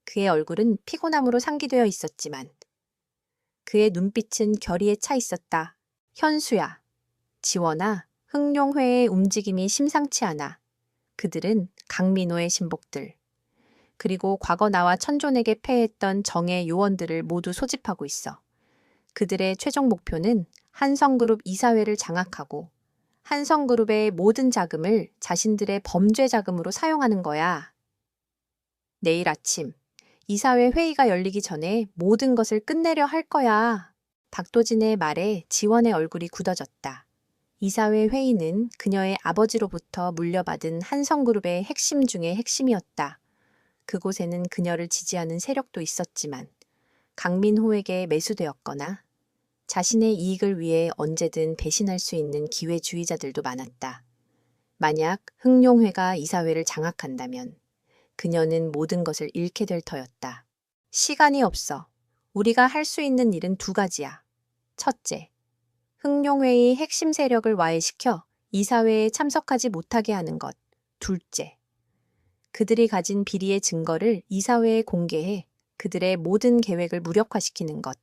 그의 얼굴은 피곤함으로 상기되어 있었지만 그의 눈빛은 결의에 차 있었다. 현수야, 지원아, 흥룡회의 움직임이 심상치 않아. 그들은 강민호의 신복들, 그리고 과거 나와 천존에게 패했던 정의 요원들을 모두 소집하고 있어. 그들의 최종 목표는 한성그룹 이사회를 장악하고 한성그룹의 모든 자금을 자신들의 범죄 자금으로 사용하는 거야. 내일 아침 이사회 회의가 열리기 전에 모든 것을 끝내려 할 거야. 박도진의 말에 지원의 얼굴이 굳어졌다. 이사회 회의는 그녀의 아버지로부터 물려받은 한성그룹의 핵심 중의 핵심이었다. 그곳에는 그녀를 지지하는 세력도 있었지만 강민호에게 매수되었거나 자신의 이익을 위해 언제든 배신할 수 있는 기회주의자들도 많았다. 만약 흥룡회가 이사회를 장악한다면 그녀는 모든 것을 잃게 될 터였다. 시간이 없어. 우리가 할 수 있는 일은 두 가지야. 첫째, 흥룡회의 핵심 세력을 와해시켜 이사회에 참석하지 못하게 하는 것. 둘째, 그들이 가진 비리의 증거를 이사회에 공개해 그들의 모든 계획을 무력화시키는 것.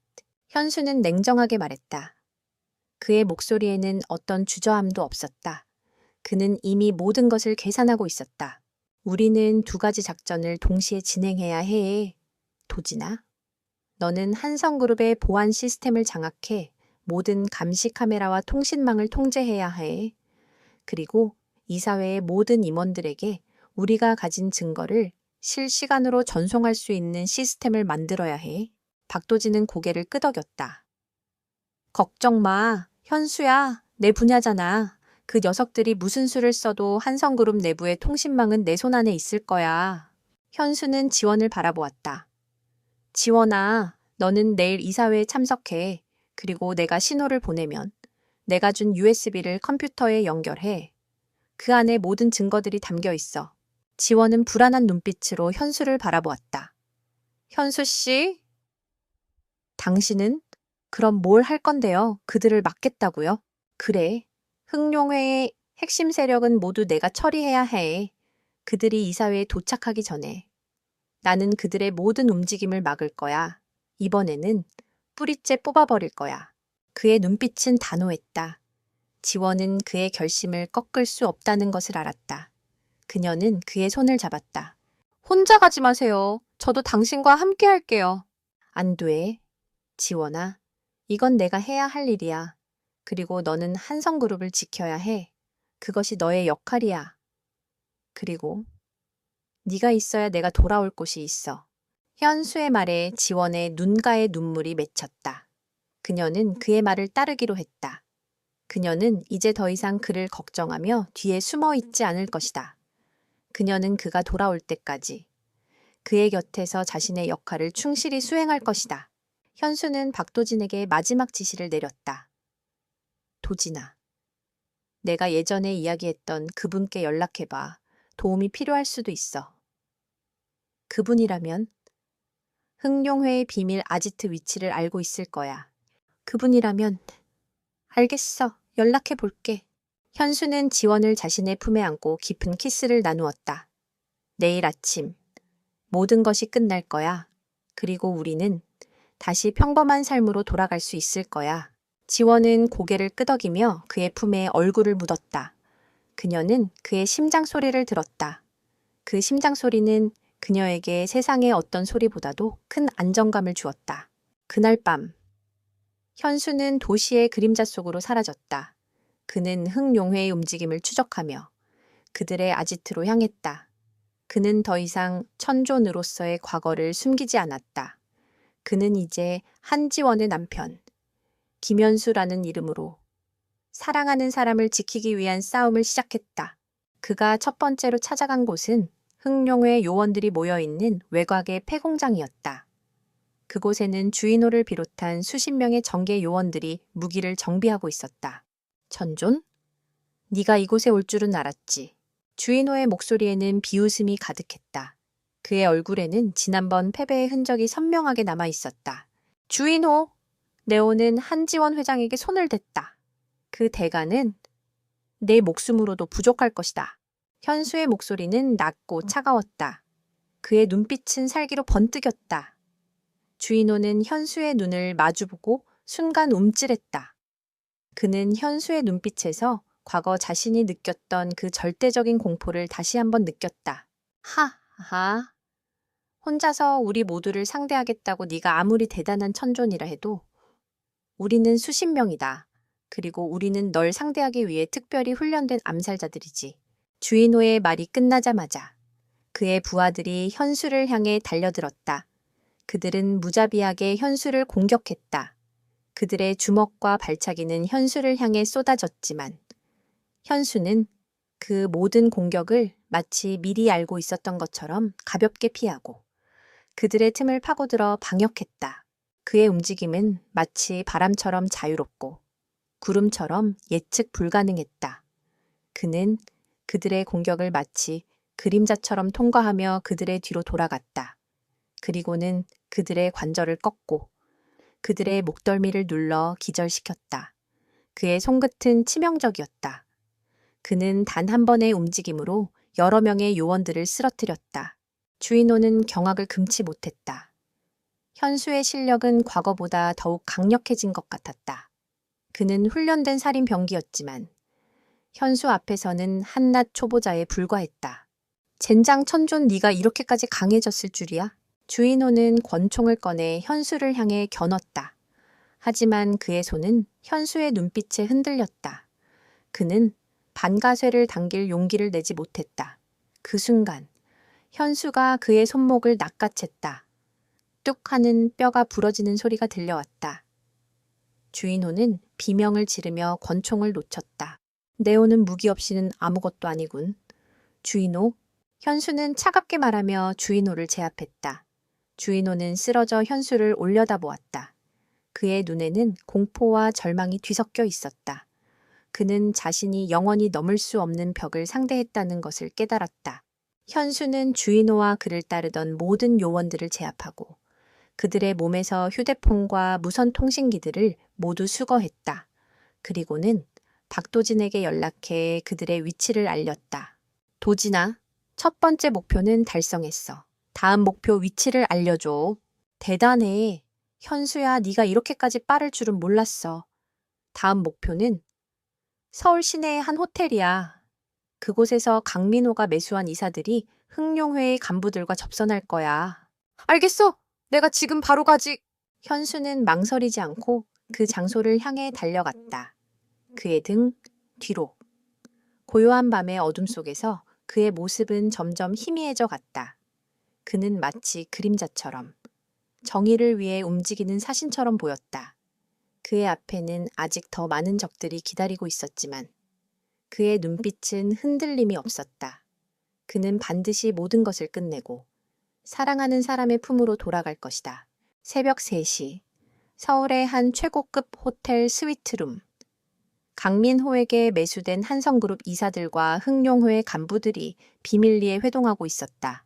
현수는 냉정하게 말했다. 그의 목소리에는 어떤 주저함도 없었다. 그는 이미 모든 것을 계산하고 있었다. 우리는 두 가지 작전을 동시에 진행해야 해. 도진아. 너는 한성그룹의 보안 시스템을 장악해 모든 감시 카메라와 통신망을 통제해야 해. 그리고 이사회의 모든 임원들에게 우리가 가진 증거를 실시간으로 전송할 수 있는 시스템을 만들어야 해. 박도진은 고개를 끄덕였다. 걱정 마. 현수야. 내 분야잖아. 그 녀석들이 무슨 수를 써도 한성그룹 내부의 통신망은 내 손 안에 있을 거야. 현수는 지원을 바라보았다. 지원아, 너는 내일 이사회에 참석해. 그리고 내가 신호를 보내면 내가 준 USB를 컴퓨터에 연결해. 그 안에 모든 증거들이 담겨 있어. 지원은 불안한 눈빛으로 현수를 바라보았다. 현수 씨? 당신은? 그럼 뭘 할 건데요? 그들을 막겠다고요? 그래. 흑룡회의 핵심 세력은 모두 내가 처리해야 해. 그들이 이사회에 도착하기 전에. 나는 그들의 모든 움직임을 막을 거야. 이번에는 뿌리째 뽑아버릴 거야. 그의 눈빛은 단호했다. 지원은 그의 결심을 꺾을 수 없다는 것을 알았다. 그녀는 그의 손을 잡았다. 혼자 가지 마세요. 저도 당신과 함께 할게요. 안 돼. 지원아, 이건 내가 해야 할 일이야. 그리고 너는 한성그룹을 지켜야 해. 그것이 너의 역할이야. 그리고 네가 있어야 내가 돌아올 곳이 있어. 현수의 말에 지원의 눈가에 눈물이 맺혔다. 그녀는 그의 말을 따르기로 했다. 그녀는 이제 더 이상 그를 걱정하며 뒤에 숨어 있지 않을 것이다. 그녀는 그가 돌아올 때까지 그의 곁에서 자신의 역할을 충실히 수행할 것이다. 현수는 박도진에게 마지막 지시를 내렸다. 도진아, 내가 예전에 이야기했던 그분께 연락해봐. 도움이 필요할 수도 있어. 그분이라면? 흑룡회의 비밀 아지트 위치를 알고 있을 거야. 그분이라면? 알겠어. 연락해 볼게. 현수는 지원을 자신의 품에 안고 깊은 키스를 나누었다. 내일 아침 모든 것이 끝날 거야. 그리고 우리는 다시 평범한 삶으로 돌아갈 수 있을 거야. 지원은 고개를 끄덕이며 그의 품에 얼굴을 묻었다. 그녀는 그의 심장 소리를 들었다. 그 심장 소리는 그녀에게 세상의 어떤 소리보다도 큰 안정감을 주었다. 그날 밤, 현수는 도시의 그림자 속으로 사라졌다. 그는 흑룡회의 움직임을 추적하며 그들의 아지트로 향했다. 그는 더 이상 천존으로서의 과거를 숨기지 않았다. 그는 이제 한지원의 남편, 김현수라는 이름으로 사랑하는 사람을 지키기 위한 싸움을 시작했다. 그가 첫 번째로 찾아간 곳은 흑룡회 요원들이 모여있는 외곽의 폐공장이었다. 그곳에는 주인호를 비롯한 수십 명의 정계 요원들이 무기를 정비하고 있었다. 천존? 네가 이곳에 올 줄은 알았지. 주인호의 목소리에는 비웃음이 가득했다. 그의 얼굴에는 지난번 패배의 흔적이 선명하게 남아 있었다. 주인호! 네오는 한지원 회장에게 손을 댔다. 그 대가는 내 목숨으로도 부족할 것이다. 현수의 목소리는 낮고 차가웠다. 그의 눈빛은 살기로 번뜩였다. 주인호는 현수의 눈을 마주보고 순간 움찔했다. 그는 현수의 눈빛에서 과거 자신이 느꼈던 그 절대적인 공포를 다시 한번 느꼈다. 하하. 혼자서 우리 모두를 상대하겠다고 네가 아무리 대단한 천존이라 해도 우리는 수십 명이다. 그리고 우리는 널 상대하기 위해 특별히 훈련된 암살자들이지. 주인호의 말이 끝나자마자 그의 부하들이 현수를 향해 달려들었다. 그들은 무자비하게 현수를 공격했다. 그들의 주먹과 발차기는 현수를 향해 쏟아졌지만 현수는 그 모든 공격을 마치 미리 알고 있었던 것처럼 가볍게 피하고 그들의 틈을 파고들어 방역했다. 그의 움직임은 마치 바람처럼 자유롭고 구름처럼 예측 불가능했다. 그는 그들의 공격을 마치 그림자처럼 통과하며 그들의 뒤로 돌아갔다. 그리고는 그들의 관절을 꺾고 그들의 목덜미를 눌러 기절시켰다. 그의 손끝은 치명적이었다. 그는 단 한 번의 움직임으로 여러 명의 요원들을 쓰러뜨렸다. 주인호는 경악을 금치 못했다. 현수의 실력은 과거보다 더욱 강력해진 것 같았다. 그는 훈련된 살인 병기였지만 현수 앞에서는 한낱 초보자에 불과했다. 젠장 천존 네가 이렇게까지 강해졌을 줄이야? 주인호는 권총을 꺼내 현수를 향해 겨눴다. 하지만 그의 손은 현수의 눈빛에 흔들렸다. 그는 반가쇠를 당길 용기를 내지 못했다. 그 순간 현수가 그의 손목을 낚아챘다. 뚝 하는 뼈가 부러지는 소리가 들려왔다. 주인호는 비명을 지르며 권총을 놓쳤다. 네오는 무기 없이는 아무것도 아니군. 주인호, 현수는 차갑게 말하며 주인호를 제압했다. 주인호는 쓰러져 현수를 올려다보았다. 그의 눈에는 공포와 절망이 뒤섞여 있었다. 그는 자신이 영원히 넘을 수 없는 벽을 상대했다는 것을 깨달았다. 현수는 주인호와 그를 따르던 모든 요원들을 제압하고 그들의 몸에서 휴대폰과 무선 통신기들을 모두 수거했다. 그리고는 박도진에게 연락해 그들의 위치를 알렸다. 도진아, 첫 번째 목표는 달성했어. 다음 목표 위치를 알려줘. 대단해. 현수야, 네가 이렇게까지 빠를 줄은 몰랐어. 다음 목표는 서울 시내의 한 호텔이야. 그곳에서 강민호가 매수한 이사들이 흥룡회의 간부들과 접선할 거야. 알겠어. 내가 지금 바로 가지. 현수는 망설이지 않고 그 장소를 향해 달려갔다. 그의 등 뒤로. 고요한 밤의 어둠 속에서 그의 모습은 점점 희미해져 갔다. 그는 마치 그림자처럼 정의를 위해 움직이는 사신처럼 보였다. 그의 앞에는 아직 더 많은 적들이 기다리고 있었지만 그의 눈빛은 흔들림이 없었다. 그는 반드시 모든 것을 끝내고 사랑하는 사람의 품으로 돌아갈 것이다. 새벽 3시, 서울의 한 최고급 호텔 스위트룸. 강민호에게 매수된 한성그룹 이사들과 흥룡회 간부들이 비밀리에 회동하고 있었다.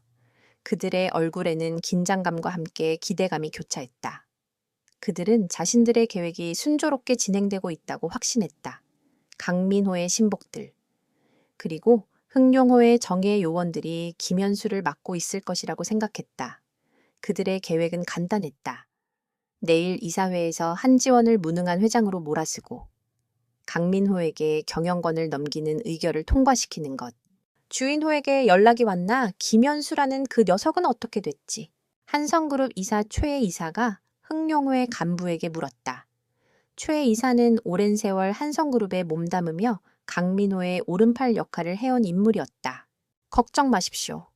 그들의 얼굴에는 긴장감과 함께 기대감이 교차했다. 그들은 자신들의 계획이 순조롭게 진행되고 있다고 확신했다. 강민호의 신복들, 그리고 흥룡호의 정예 요원들이 김현수를 맡고 있을 것이라고 생각했다. 그들의 계획은 간단했다. 내일 이사회에서 한지원을 무능한 회장으로 몰아쓰고 강민호에게 경영권을 넘기는 의결을 통과시키는 것. 주인호에게 연락이 왔나? 김현수라는 그 녀석은 어떻게 됐지? 한성그룹 이사 최 이사가 흥룡회 간부에게 물었다. 최 이사는 오랜 세월 한성그룹에 몸담으며 강민호의 오른팔 역할을 해온 인물이었다. 걱정 마십시오.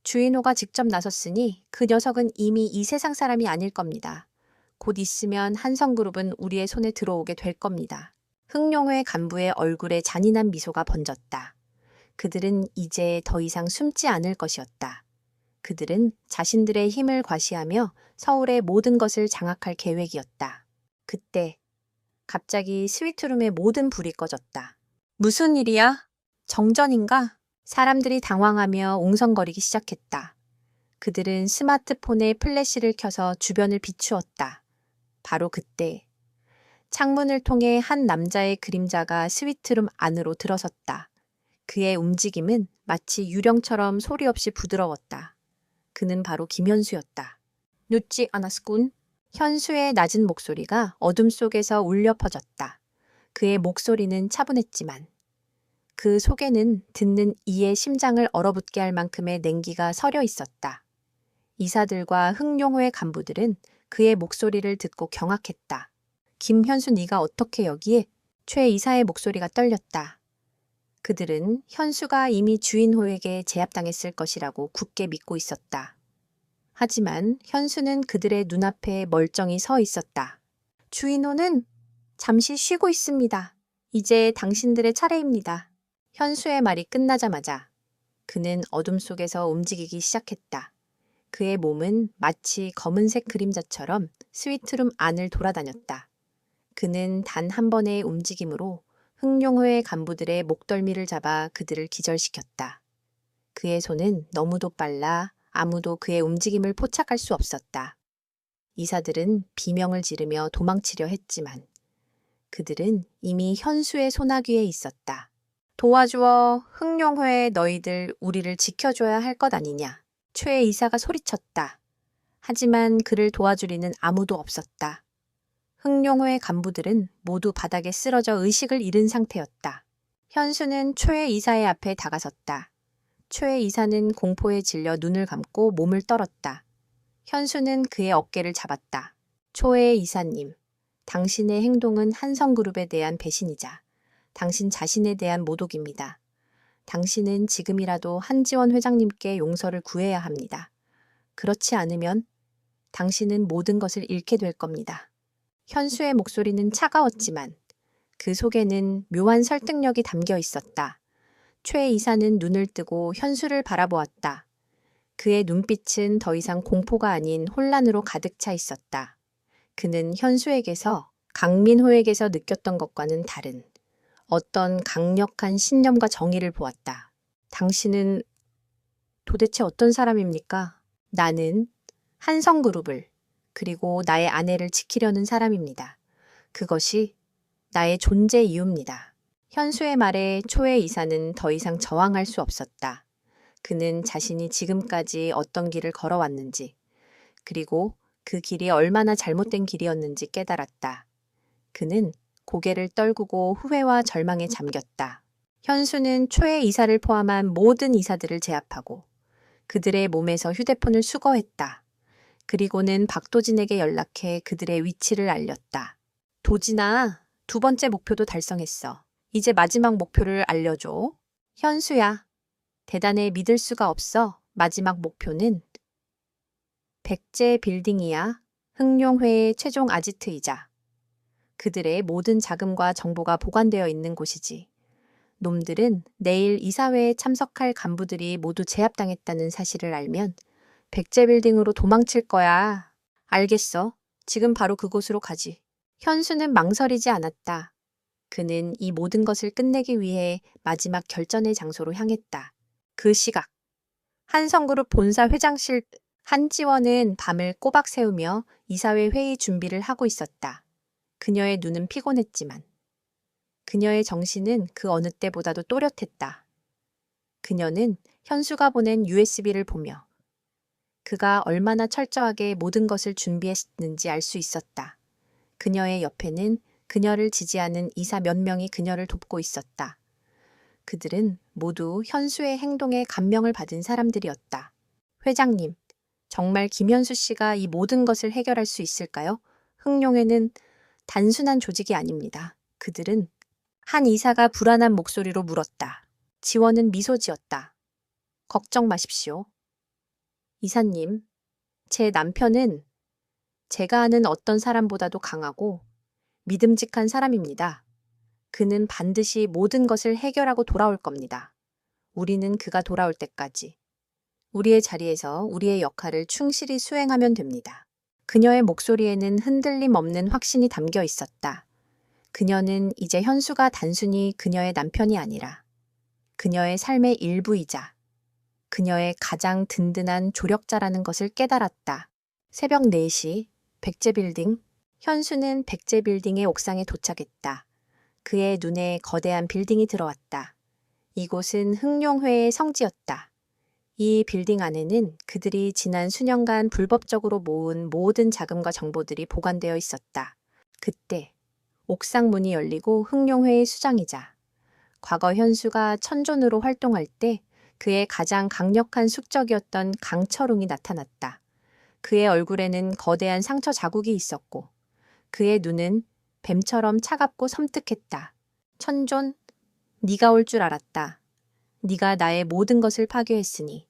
주인호가 직접 나섰으니 그 녀석은 이미 이 세상 사람이 아닐 겁니다. 곧 있으면 한성그룹은 우리의 손에 들어오게 될 겁니다. 흥룡회 간부의 얼굴에 잔인한 미소가 번졌다. 그들은 이제 더 이상 숨지 않을 것이었다. 그들은 자신들의 힘을 과시하며 서울의 모든 것을 장악할 계획이었다. 그때 갑자기 스위트룸의 모든 불이 꺼졌다. 무슨 일이야? 정전인가? 사람들이 당황하며 웅성거리기 시작했다. 그들은 스마트폰에 플래시를 켜서 주변을 비추었다. 바로 그때 창문을 통해 한 남자의 그림자가 스위트룸 안으로 들어섰다. 그의 움직임은 마치 유령처럼 소리 없이 부드러웠다. 그는 바로 김현수였다. 늦지 않았군. 현수의 낮은 목소리가 어둠 속에서 울려 퍼졌다. 그의 목소리는 차분했지만 그 속에는 듣는 이의 심장을 얼어붙게 할 만큼의 냉기가 서려 있었다. 이사들과 흥룡회 간부들은 그의 목소리를 듣고 경악했다. 김현수 네가 어떻게 여기에? 최 이사의 목소리가 떨렸다. 그들은 현수가 이미 주인호에게 제압당했을 것이라고 굳게 믿고 있었다. 하지만 현수는 그들의 눈앞에 멀쩡히 서 있었다. 주인호는 잠시 쉬고 있습니다. 이제 당신들의 차례입니다. 현수의 말이 끝나자마자 그는 어둠 속에서 움직이기 시작했다. 그의 몸은 마치 검은색 그림자처럼 스위트룸 안을 돌아다녔다. 그는 단 한 번의 움직임으로 흥룡회 간부들의 목덜미를 잡아 그들을 기절시켰다. 그의 손은 너무도 빨라 아무도 그의 움직임을 포착할 수 없었다. 이사들은 비명을 지르며 도망치려 했지만 그들은 이미 현수의 소나귀에 있었다. 도와주어 흥룡회 너희들 우리를 지켜줘야 할 것 아니냐. 최 이사가 소리쳤다. 하지만 그를 도와주리는 아무도 없었다. 흥룡회 간부들은 모두 바닥에 쓰러져 의식을 잃은 상태였다. 현수는 최 이사의 앞에 다가섰다. 최 이사는 공포에 질려 눈을 감고 몸을 떨었다. 현수는 그의 어깨를 잡았다. 최 이사님, 당신의 행동은 한성그룹에 대한 배신이자 당신 자신에 대한 모독입니다. 당신은 지금이라도 한지원 회장님께 용서를 구해야 합니다. 그렇지 않으면 당신은 모든 것을 잃게 될 겁니다. 현수의 목소리는 차가웠지만 그 속에는 묘한 설득력이 담겨 있었다. 최 이사는 눈을 뜨고 현수를 바라보았다. 그의 눈빛은 더 이상 공포가 아닌 혼란으로 가득 차 있었다. 그는 현수에게서 강민호에게서 느꼈던 것과는 다른 어떤 강력한 신념과 정의를 보았다. 당신은 도대체 어떤 사람입니까? 나는 한성그룹을 그리고 나의 아내를 지키려는 사람입니다. 그것이 나의 존재 이유입니다. 현수의 말에 초의 이사는 더 이상 저항할 수 없었다. 그는 자신이 지금까지 어떤 길을 걸어왔는지, 그리고 그 길이 얼마나 잘못된 길이었는지 깨달았다. 그는 고개를 떨구고 후회와 절망에 잠겼다. 현수는 초의 이사를 포함한 모든 이사들을 제압하고 그들의 몸에서 휴대폰을 수거했다. 그리고는 박도진에게 연락해 그들의 위치를 알렸다. 도진아, 두 번째 목표도 달성했어. 이제 마지막 목표를 알려줘. 현수야, 대단해 믿을 수가 없어. 마지막 목표는 백제 빌딩이야. 흥룡회의 최종 아지트이자 그들의 모든 자금과 정보가 보관되어 있는 곳이지. 놈들은 내일 이사회에 참석할 간부들이 모두 제압당했다는 사실을 알면 백제 빌딩으로 도망칠 거야. 알겠어. 지금 바로 그곳으로 가지. 현수는 망설이지 않았다. 그는 이 모든 것을 끝내기 위해 마지막 결전의 장소로 향했다. 그 시각, 한성그룹 본사 회장실 한지원은 밤을 꼬박 새우며 이사회 회의 준비를 하고 있었다. 그녀의 눈은 피곤했지만 그녀의 정신은 그 어느 때보다도 또렷했다. 그녀는 현수가 보낸 USB를 보며 그가 얼마나 철저하게 모든 것을 준비했는지 알 수 있었다. 그녀의 옆에는 그녀를 지지하는 이사 몇 명이 그녀를 돕고 있었다. 그들은 모두 현수의 행동에 감명을 받은 사람들이었다. 회장님, 정말 김현수 씨가 이 모든 것을 해결할 수 있을까요? 흥룡회는 단순한 조직이 아닙니다. 그들은 한 이사가 불안한 목소리로 물었다. 지원은 미소 지었다. 걱정 마십시오. 이사님, 제 남편은 제가 아는 어떤 사람보다도 강하고 믿음직한 사람입니다. 그는 반드시 모든 것을 해결하고 돌아올 겁니다. 우리는 그가 돌아올 때까지 우리의 자리에서 우리의 역할을 충실히 수행하면 됩니다. 그녀의 목소리에는 흔들림 없는 확신이 담겨 있었다. 그녀는 이제 현수가 단순히 그녀의 남편이 아니라 그녀의 삶의 일부이자 그녀의 가장 든든한 조력자라는 것을 깨달았다. 새벽 4시, 백제빌딩. 현수는 백제빌딩의 옥상에 도착했다. 그의 눈에 거대한 빌딩이 들어왔다. 이곳은 흥룡회의 성지였다. 이 빌딩 안에는 그들이 지난 수년간 불법적으로 모은 모든 자금과 정보들이 보관되어 있었다. 그때 옥상 문이 열리고 흥룡회의 수장이자 과거 현수가 천존으로 활동할 때 그의 가장 강력한 숙적이었던 강철웅이 나타났다. 그의 얼굴에는 거대한 상처 자국이 있었고 그의 눈은 뱀처럼 차갑고 섬뜩했다. 천존, 네가 올 줄 알았다. 네가 나의 모든 것을 파괴했으니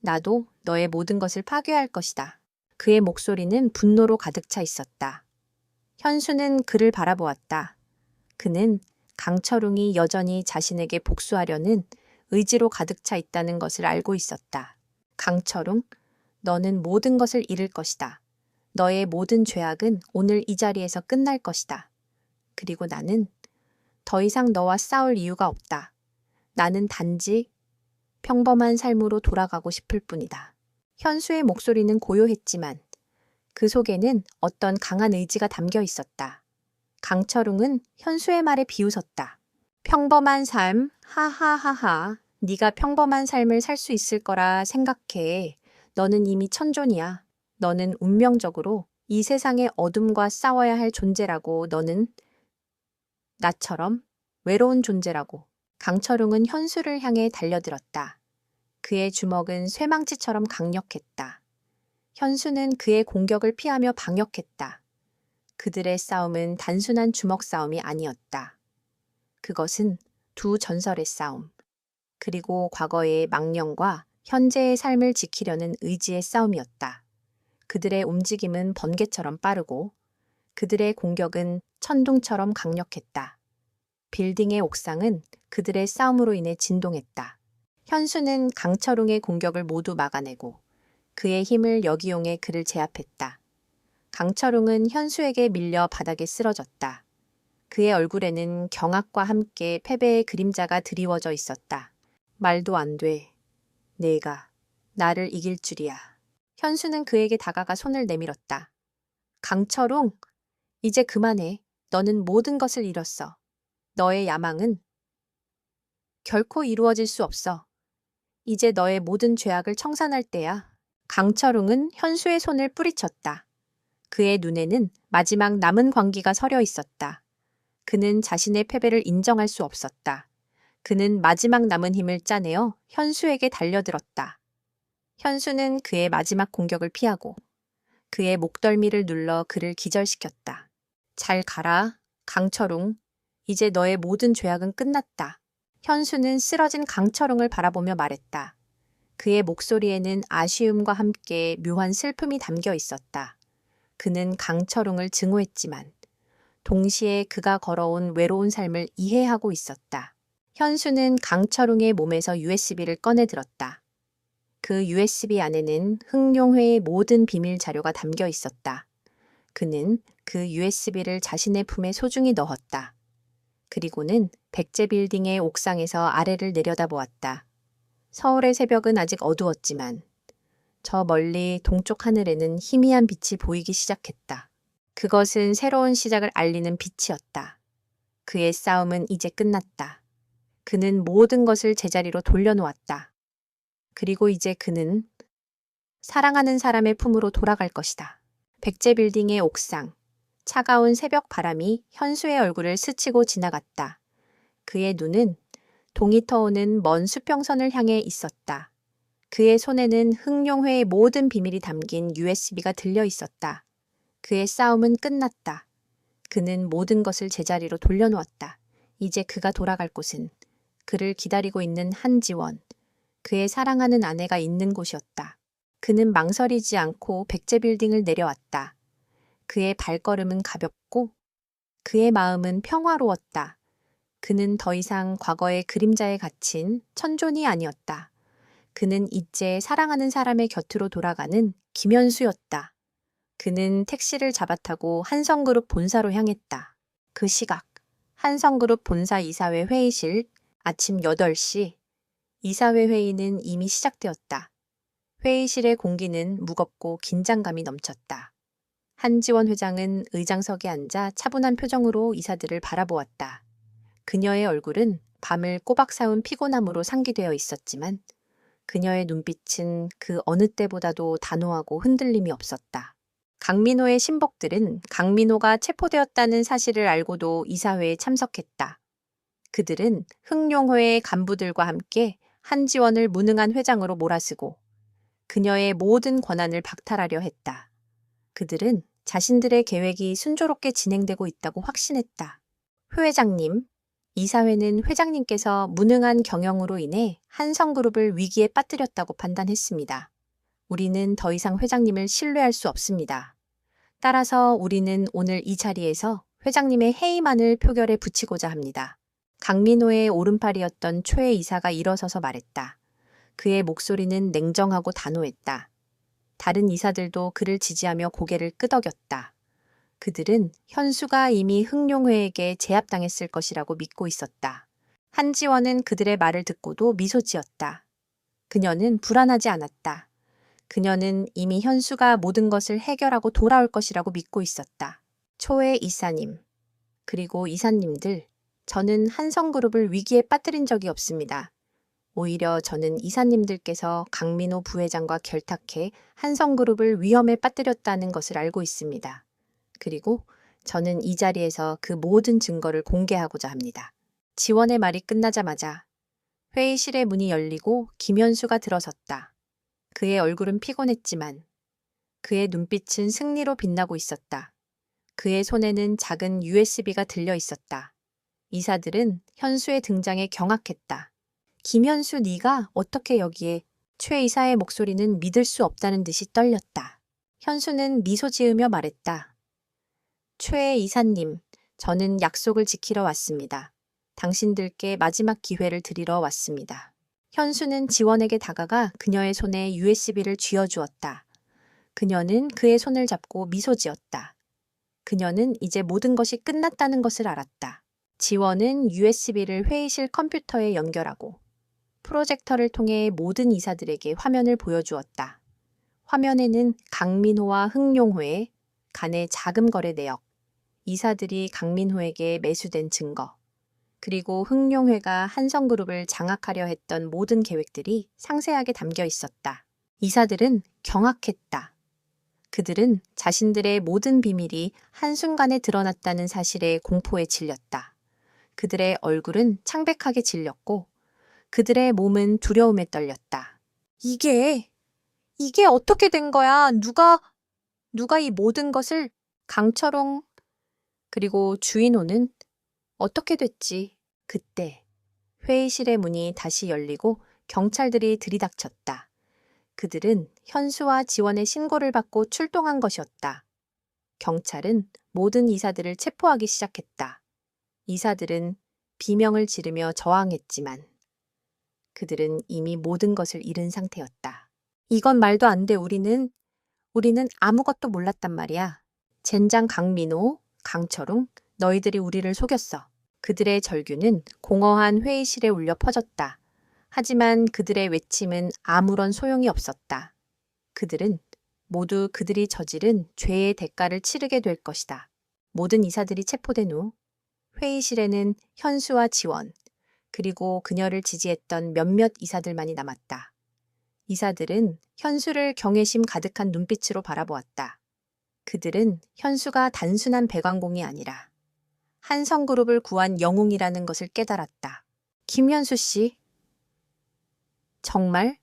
나도 너의 모든 것을 파괴할 것이다. 그의 목소리는 분노로 가득 차 있었다. 현수는 그를 바라보았다. 그는 강철웅이 여전히 자신에게 복수하려는 의지로 가득 차 있다는 것을 알고 있었다. 강철웅, 너는 모든 것을 잃을 것이다. 너의 모든 죄악은 오늘 이 자리에서 끝날 것이다. 그리고 나는 더 이상 너와 싸울 이유가 없다. 나는 단지 평범한 삶으로 돌아가고 싶을 뿐이다. 현수의 목소리는 고요했지만 그 속에는 어떤 강한 의지가 담겨 있었다. 강철웅은 현수의 말에 비웃었다. 평범한 삶, 하하하하. 네가 평범한 삶을 살 수 있을 거라 생각해. 너는 이미 천존이야. 너는 운명적으로 이 세상의 어둠과 싸워야 할 존재라고. 너는 나처럼 외로운 존재라고. 강철웅은 현수를 향해 달려들었다. 그의 주먹은 쇠망치처럼 강력했다. 현수는 그의 공격을 피하며 방역했다. 그들의 싸움은 단순한 주먹 싸움이 아니었다. 그것은 두 전설의 싸움, 그리고 과거의 망령과 현재의 삶을 지키려는 의지의 싸움이었다. 그들의 움직임은 번개처럼 빠르고 그들의 공격은 천둥처럼 강력했다. 빌딩의 옥상은 그들의 싸움으로 인해 진동했다. 현수는 강철웅의 공격을 모두 막아내고 그의 힘을 역이용해 그를 제압했다. 강철웅은 현수에게 밀려 바닥에 쓰러졌다. 그의 얼굴에는 경악과 함께 패배의 그림자가 드리워져 있었다. 말도 안 돼. 내가 나를 이길 줄이야. 현수는 그에게 다가가 손을 내밀었다. 강철웅, 이제 그만해. 너는 모든 것을 잃었어. 너의 야망은 결코 이루어질 수 없어. 이제 너의 모든 죄악을 청산할 때야. 강철웅은 현수의 손을 뿌리쳤다. 그의 눈에는 마지막 남은 광기가 서려 있었다. 그는 자신의 패배를 인정할 수 없었다. 그는 마지막 남은 힘을 짜내어 현수에게 달려들었다. 현수는 그의 마지막 공격을 피하고 그의 목덜미를 눌러 그를 기절시켰다. 잘 가라, 강철웅. 이제 너의 모든 죄악은 끝났다. 현수는 쓰러진 강철웅을 바라보며 말했다. 그의 목소리에는 아쉬움과 함께 묘한 슬픔이 담겨 있었다. 그는 강철웅을 증오했지만 동시에 그가 걸어온 외로운 삶을 이해하고 있었다. 현수는 강철웅의 몸에서 USB를 꺼내 들었다. 그 USB 안에는 흥룡회의 모든 비밀 자료가 담겨 있었다. 그는 그 USB를 자신의 품에 소중히 넣었다. 그리고는 백제 빌딩의 옥상에서 아래를 내려다보았다. 서울의 새벽은 아직 어두웠지만 저 멀리 동쪽 하늘에는 희미한 빛이 보이기 시작했다. 그것은 새로운 시작을 알리는 빛이었다. 그의 싸움은 이제 끝났다. 그는 모든 것을 제자리로 돌려놓았다. 그리고 이제 그는 사랑하는 사람의 품으로 돌아갈 것이다. 백제 빌딩의 옥상, 차가운 새벽 바람이 현수의 얼굴을 스치고 지나갔다. 그의 눈은 동이 터오는 먼 수평선을 향해 있었다. 그의 손에는 흥룡회의 모든 비밀이 담긴 USB가 들려 있었다. 그의 싸움은 끝났다. 그는 모든 것을 제자리로 돌려놓았다. 이제 그가 돌아갈 곳은 그를 기다리고 있는 한지원, 그의 사랑하는 아내가 있는 곳이었다. 그는 망설이지 않고 백제 빌딩을 내려왔다. 그의 발걸음은 가볍고 그의 마음은 평화로웠다. 그는 더 이상 과거의 그림자에 갇힌 천존이 아니었다. 그는 이제 사랑하는 사람의 곁으로 돌아가는 김현수였다. 그는 택시를 잡아타고 한성그룹 본사로 향했다. 그 시각, 한성그룹 본사 이사회 회의실, 아침 8시. 이사회 회의는 이미 시작되었다. 회의실의 공기는 무겁고 긴장감이 넘쳤다. 한지원 회장은 의장석에 앉아 차분한 표정으로 이사들을 바라보았다. 그녀의 얼굴은 밤을 꼬박 사운 피곤함으로 상기되어 있었지만 그녀의 눈빛은 그 어느 때보다도 단호하고 흔들림이 없었다. 강민호의 신복들은 강민호가 체포되었다는 사실을 알고도 이사회에 참석했다. 그들은 흥룡회의 간부들과 함께 한지원을 무능한 회장으로 몰아쓰고 그녀의 모든 권한을 박탈하려 했다. 그들은 자신들의 계획이 순조롭게 진행되고 있다고 확신했다. 회 회장님, 이사회는 회장님께서 무능한 경영으로 인해 한성그룹을 위기에 빠뜨렸다고 판단했습니다. 우리는 더 이상 회장님을 신뢰할 수 없습니다. 따라서 우리는 오늘 이 자리에서 회장님의 해임안을 표결에 붙이고자 합니다. 강민호의 오른팔이었던 최 이사가 일어서서 말했다. 그의 목소리는 냉정하고 단호했다. 다른 이사들도 그를 지지하며 고개를 끄덕였다. 그들은 현수가 이미 흥룡회에게 제압당했을 것이라고 믿고 있었다. 한지원은 그들의 말을 듣고도 미소 지었다. 그녀는 불안하지 않았다. 그녀는 이미 현수가 모든 것을 해결하고 돌아올 것이라고 믿고 있었다. 초의 이사님, 그리고 이사님들, 저는 한성그룹을 위기에 빠뜨린 적이 없습니다. 오히려 저는 이사님들께서 강민호 부회장과 결탁해 한성그룹을 위험에 빠뜨렸다는 것을 알고 있습니다. 그리고 저는 이 자리에서 그 모든 증거를 공개하고자 합니다. 지원의 말이 끝나자마자 회의실의 문이 열리고 김현수가 들어섰다. 그의 얼굴은 피곤했지만 그의 눈빛은 승리로 빛나고 있었다. 그의 손에는 작은 USB가 들려 있었다. 이사들은 현수의 등장에 경악했다. 김현수, 네가 어떻게 여기에? 최 이사의 목소리는 믿을 수 없다는 듯이 떨렸다. 현수는 미소 지으며 말했다. 최 이사님, 저는 약속을 지키러 왔습니다. 당신들께 마지막 기회를 드리러 왔습니다. 현수는 지원에게 다가가 그녀의 손에 USB를 쥐어주었다. 그녀는 그의 손을 잡고 미소 지었다. 그녀는 이제 모든 것이 끝났다는 것을 알았다. 지원은 USB를 회의실 컴퓨터에 연결하고 프로젝터를 통해 모든 이사들에게 화면을 보여주었다. 화면에는 강민호와 흥룡호의 간의 자금 거래 내역, 이사들이 강민호에게 매수된 증거, 그리고 흥룡회가 한성그룹을 장악하려 했던 모든 계획들이 상세하게 담겨 있었다. 이사들은 경악했다. 그들은 자신들의 모든 비밀이 한순간에 드러났다는 사실에 공포에 질렸다. 그들의 얼굴은 창백하게 질렸고 그들의 몸은 두려움에 떨렸다. 이게 어떻게 된 거야? 누가 이 모든 것을? 강철홍 그리고 주인호는 어떻게 됐지? 그때 회의실의 문이 다시 열리고 경찰들이 들이닥쳤다. 그들은 현수와 지원의 신고를 받고 출동한 것이었다. 경찰은 모든 이사들을 체포하기 시작했다. 이사들은 비명을 지르며 저항했지만 그들은 이미 모든 것을 잃은 상태였다. 이건 말도 안 돼. 우리는 아무것도 몰랐단 말이야. 젠장 강민호, 강철웅, 너희들이 우리를 속였어. 그들의 절규는 공허한 회의실에 울려 퍼졌다. 하지만 그들의 외침은 아무런 소용이 없었다. 그들은 모두 그들이 저지른 죄의 대가를 치르게 될 것이다. 모든 이사들이 체포된 후 회의실에는 현수와 지원, 그리고 그녀를 지지했던 몇몇 이사들만이 남았다. 이사들은 현수를 경외심 가득한 눈빛으로 바라보았다. 그들은 현수가 단순한 배관공이 아니라 한성그룹을 구한 영웅이라는 것을 깨달았다. 김현수 씨, 정말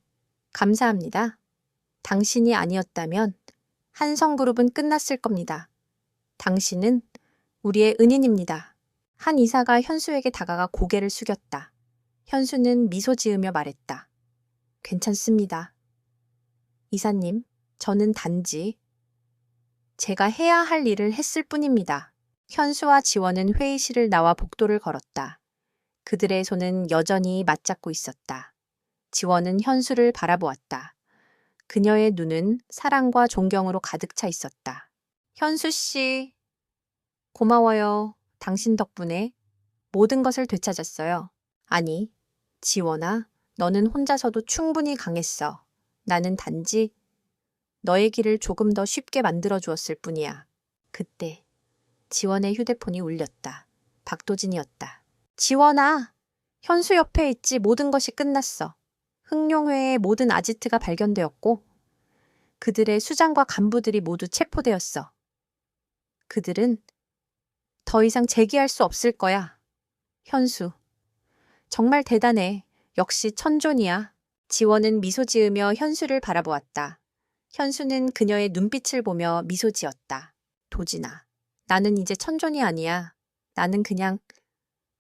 감사합니다. 당신이 아니었다면 한성그룹은 끝났을 겁니다. 당신은 우리의 은인입니다. 한 이사가 현수에게 다가가 고개를 숙였다. 현수는 미소 지으며 말했다. 괜찮습니다. 이사님, 저는 단지 제가 해야 할 일을 했을 뿐입니다. 현수와 지원은 회의실을 나와 복도를 걸었다. 그들의 손은 여전히 맞잡고 있었다. 지원은 현수를 바라보았다. 그녀의 눈은 사랑과 존경으로 가득 차 있었다. 현수 씨, 고마워요. 당신 덕분에 모든 것을 되찾았어요. 아니, 지원아, 너는 혼자서도 충분히 강했어. 나는 단지 너의 길을 조금 더 쉽게 만들어 주었을 뿐이야. 그때 지원의 휴대폰이 울렸다. 박도진이었다. 지원아, 현수 옆에 있지. 모든 것이 끝났어. 흥룡회의 모든 아지트가 발견되었고 그들의 수장과 간부들이 모두 체포되었어. 그들은 더 이상 재기할 수 없을 거야. 현수, 정말 대단해. 역시 천존이야. 지원은 미소 지으며 현수를 바라보았다. 현수는 그녀의 눈빛을 보며 미소 지었다. 도진아, 나는 이제 천존이 아니야. 나는 그냥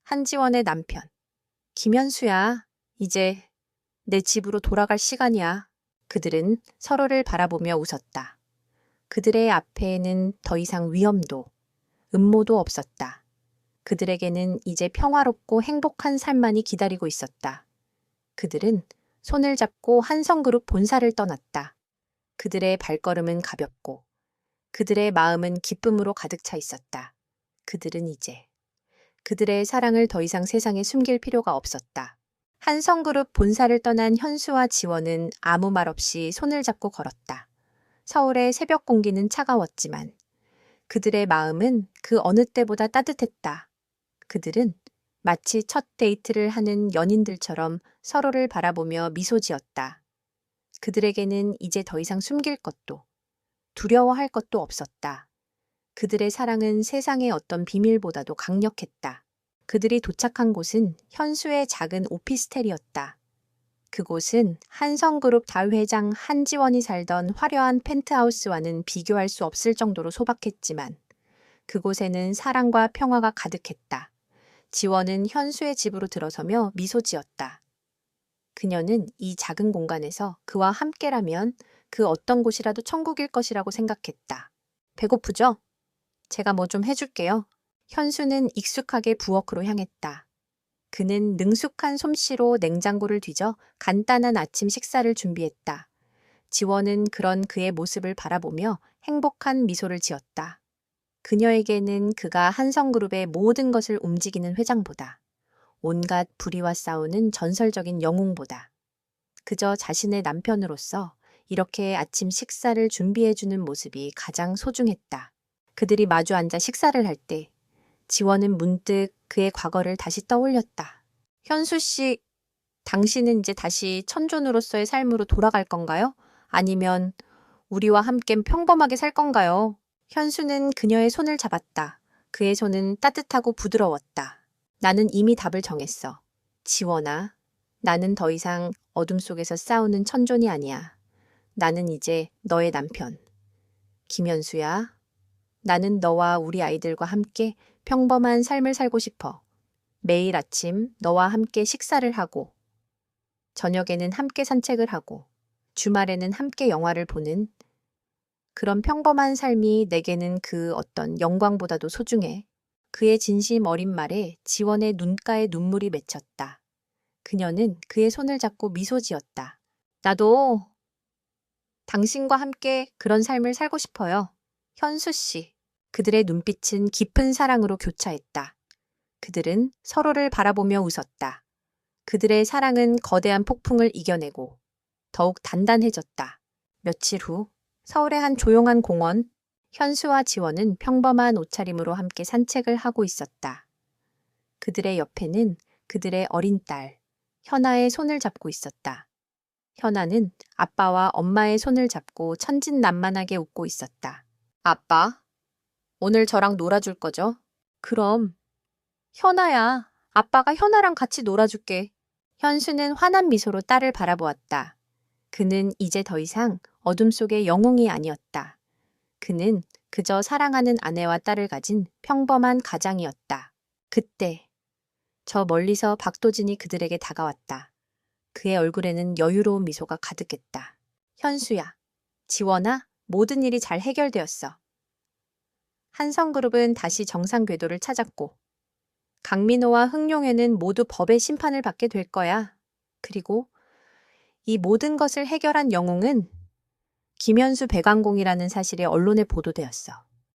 한지원의 남편. 김현수야. 이제 내 집으로 돌아갈 시간이야. 그들은 서로를 바라보며 웃었다. 그들의 앞에는 더 이상 위험도, 음모도 없었다. 그들에게는 이제 평화롭고 행복한 삶만이 기다리고 있었다. 그들은 손을 잡고 한성그룹 본사를 떠났다. 그들의 발걸음은 가볍고 그들의 마음은 기쁨으로 가득 차 있었다. 그들은 이제 그들의 사랑을 더 이상 세상에 숨길 필요가 없었다. 한성그룹 본사를 떠난 현수와 지원은 아무 말 없이 손을 잡고 걸었다. 서울의 새벽 공기는 차가웠지만 그들의 마음은 그 어느 때보다 따뜻했다. 그들은 마치 첫 데이트를 하는 연인들처럼 서로를 바라보며 미소 지었다. 그들에게는 이제 더 이상 숨길 것도 두려워할 것도 없었다. 그들의 사랑은 세상의 어떤 비밀보다도 강력했다. 그들이 도착한 곳은 현수의 작은 오피스텔이었다. 그곳은 한성그룹 다회장 한지원이 살던 화려한 펜트하우스와는 비교할 수 없을 정도로 소박했지만 그곳에는 사랑과 평화가 가득했다. 지원은 현수의 집으로 들어서며 미소 지었다. 그녀는 이 작은 공간에서 그와 함께라면 그 어떤 곳이라도 천국일 것이라고 생각했다. 배고프죠? 제가 뭐 좀 해줄게요. 현수는 익숙하게 부엌으로 향했다. 그는 능숙한 솜씨로 냉장고를 뒤져 간단한 아침 식사를 준비했다. 지원은 그런 그의 모습을 바라보며 행복한 미소를 지었다. 그녀에게는 그가 한성그룹의 모든 것을 움직이는 회장보다 온갖 불의와 싸우는 전설적인 영웅보다 그저 자신의 남편으로서 이렇게 아침 식사를 준비해주는 모습이 가장 소중했다. 그들이 마주 앉아 식사를 할 때 지원은 문득 그의 과거를 다시 떠올렸다. 현수 씨, 당신은 이제 다시 천존으로서의 삶으로 돌아갈 건가요? 아니면 우리와 함께 평범하게 살 건가요? 현수는 그녀의 손을 잡았다. 그의 손은 따뜻하고 부드러웠다. 나는 이미 답을 정했어. 지원아, 나는 더 이상 어둠 속에서 싸우는 천존이 아니야. 나는 이제 너의 남편. 김현수야, 나는 너와 우리 아이들과 함께 평범한 삶을 살고 싶어. 매일 아침 너와 함께 식사를 하고, 저녁에는 함께 산책을 하고, 주말에는 함께 영화를 보는 그런 평범한 삶이 내게는 그 어떤 영광보다도 소중해. 그의 진심 어린 말에 지원의 눈가에 눈물이 맺혔다. 그녀는 그의 손을 잡고 미소 지었다. 나도 당신과 함께 그런 삶을 살고 싶어요. 현수 씨. 그들의 눈빛은 깊은 사랑으로 교차했다. 그들은 서로를 바라보며 웃었다. 그들의 사랑은 거대한 폭풍을 이겨내고 더욱 단단해졌다. 며칠 후 서울의 한 조용한 공원, 현수와 지원은 평범한 옷차림으로 함께 산책을 하고 있었다. 그들의 옆에는 그들의 어린 딸, 현아의 손을 잡고 있었다. 현아는 아빠와 엄마의 손을 잡고 천진난만하게 웃고 있었다. 아빠, 오늘 저랑 놀아줄 거죠? 그럼. 현아야, 아빠가 현아랑 같이 놀아줄게. 현수는 환한 미소로 딸을 바라보았다. 그는 이제 더 이상 어둠 속의 영웅이 아니었다. 그는 그저 사랑하는 아내와 딸을 가진 평범한 가장이었다. 그때 저 멀리서 박도진이 그들에게 다가왔다. 그의 얼굴에는 여유로운 미소가 가득했다. 현수야, 지원아, 모든 일이 잘 해결되었어. 한성그룹은 다시 정상 궤도를 찾았고 강민호와 흥룡애는 모두 법의 심판을 받게 될 거야. 그리고 이 모든 것을 해결한 영웅은 김현수 배관공이라는 사실이 언론에 보도되었어.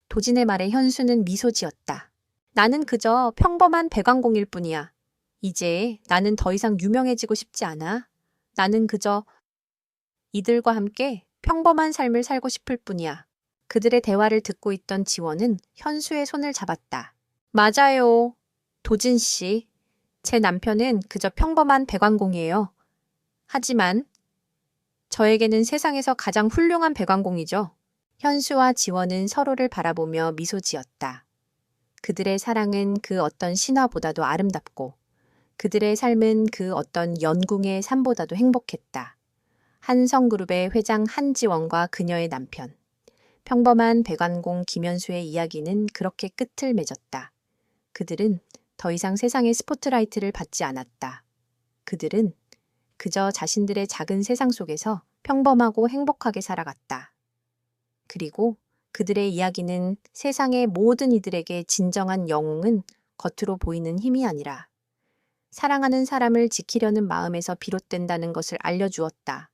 도진의 말에 현수는 미소 지었다. 나는 그저 평범한 배관공일 뿐이야. 이제 나는 더 이상 유명해지고 싶지 않아. 나는 그저 이들과 함께 평범한 삶을 살고 싶을 뿐이야. 그들의 대화를 듣고 있던 지원은 현수의 손을 잡았다. 맞아요. 도진 씨. 제 남편은 그저 평범한 배관공이에요. 하지만 저에게는 세상에서 가장 훌륭한 배관공이죠. 현수와 지원은 서로를 바라보며 미소 지었다. 그들의 사랑은 그 어떤 신화보다도 아름답고 그들의 삶은 그 어떤 연궁의 삶보다도 행복했다. 한성그룹의 회장 한지원과 그녀의 남편. 평범한 배관공 김현수의 이야기는 그렇게 끝을 맺었다. 그들은 더 이상 세상의 스포트라이트를 받지 않았다. 그들은 그저 자신들의 작은 세상 속에서 평범하고 행복하게 살아갔다. 그리고 그들의 이야기는 세상의 모든 이들에게 진정한 영웅은 겉으로 보이는 힘이 아니라 사랑하는 사람을 지키려는 마음에서 비롯된다는 것을 알려주었다.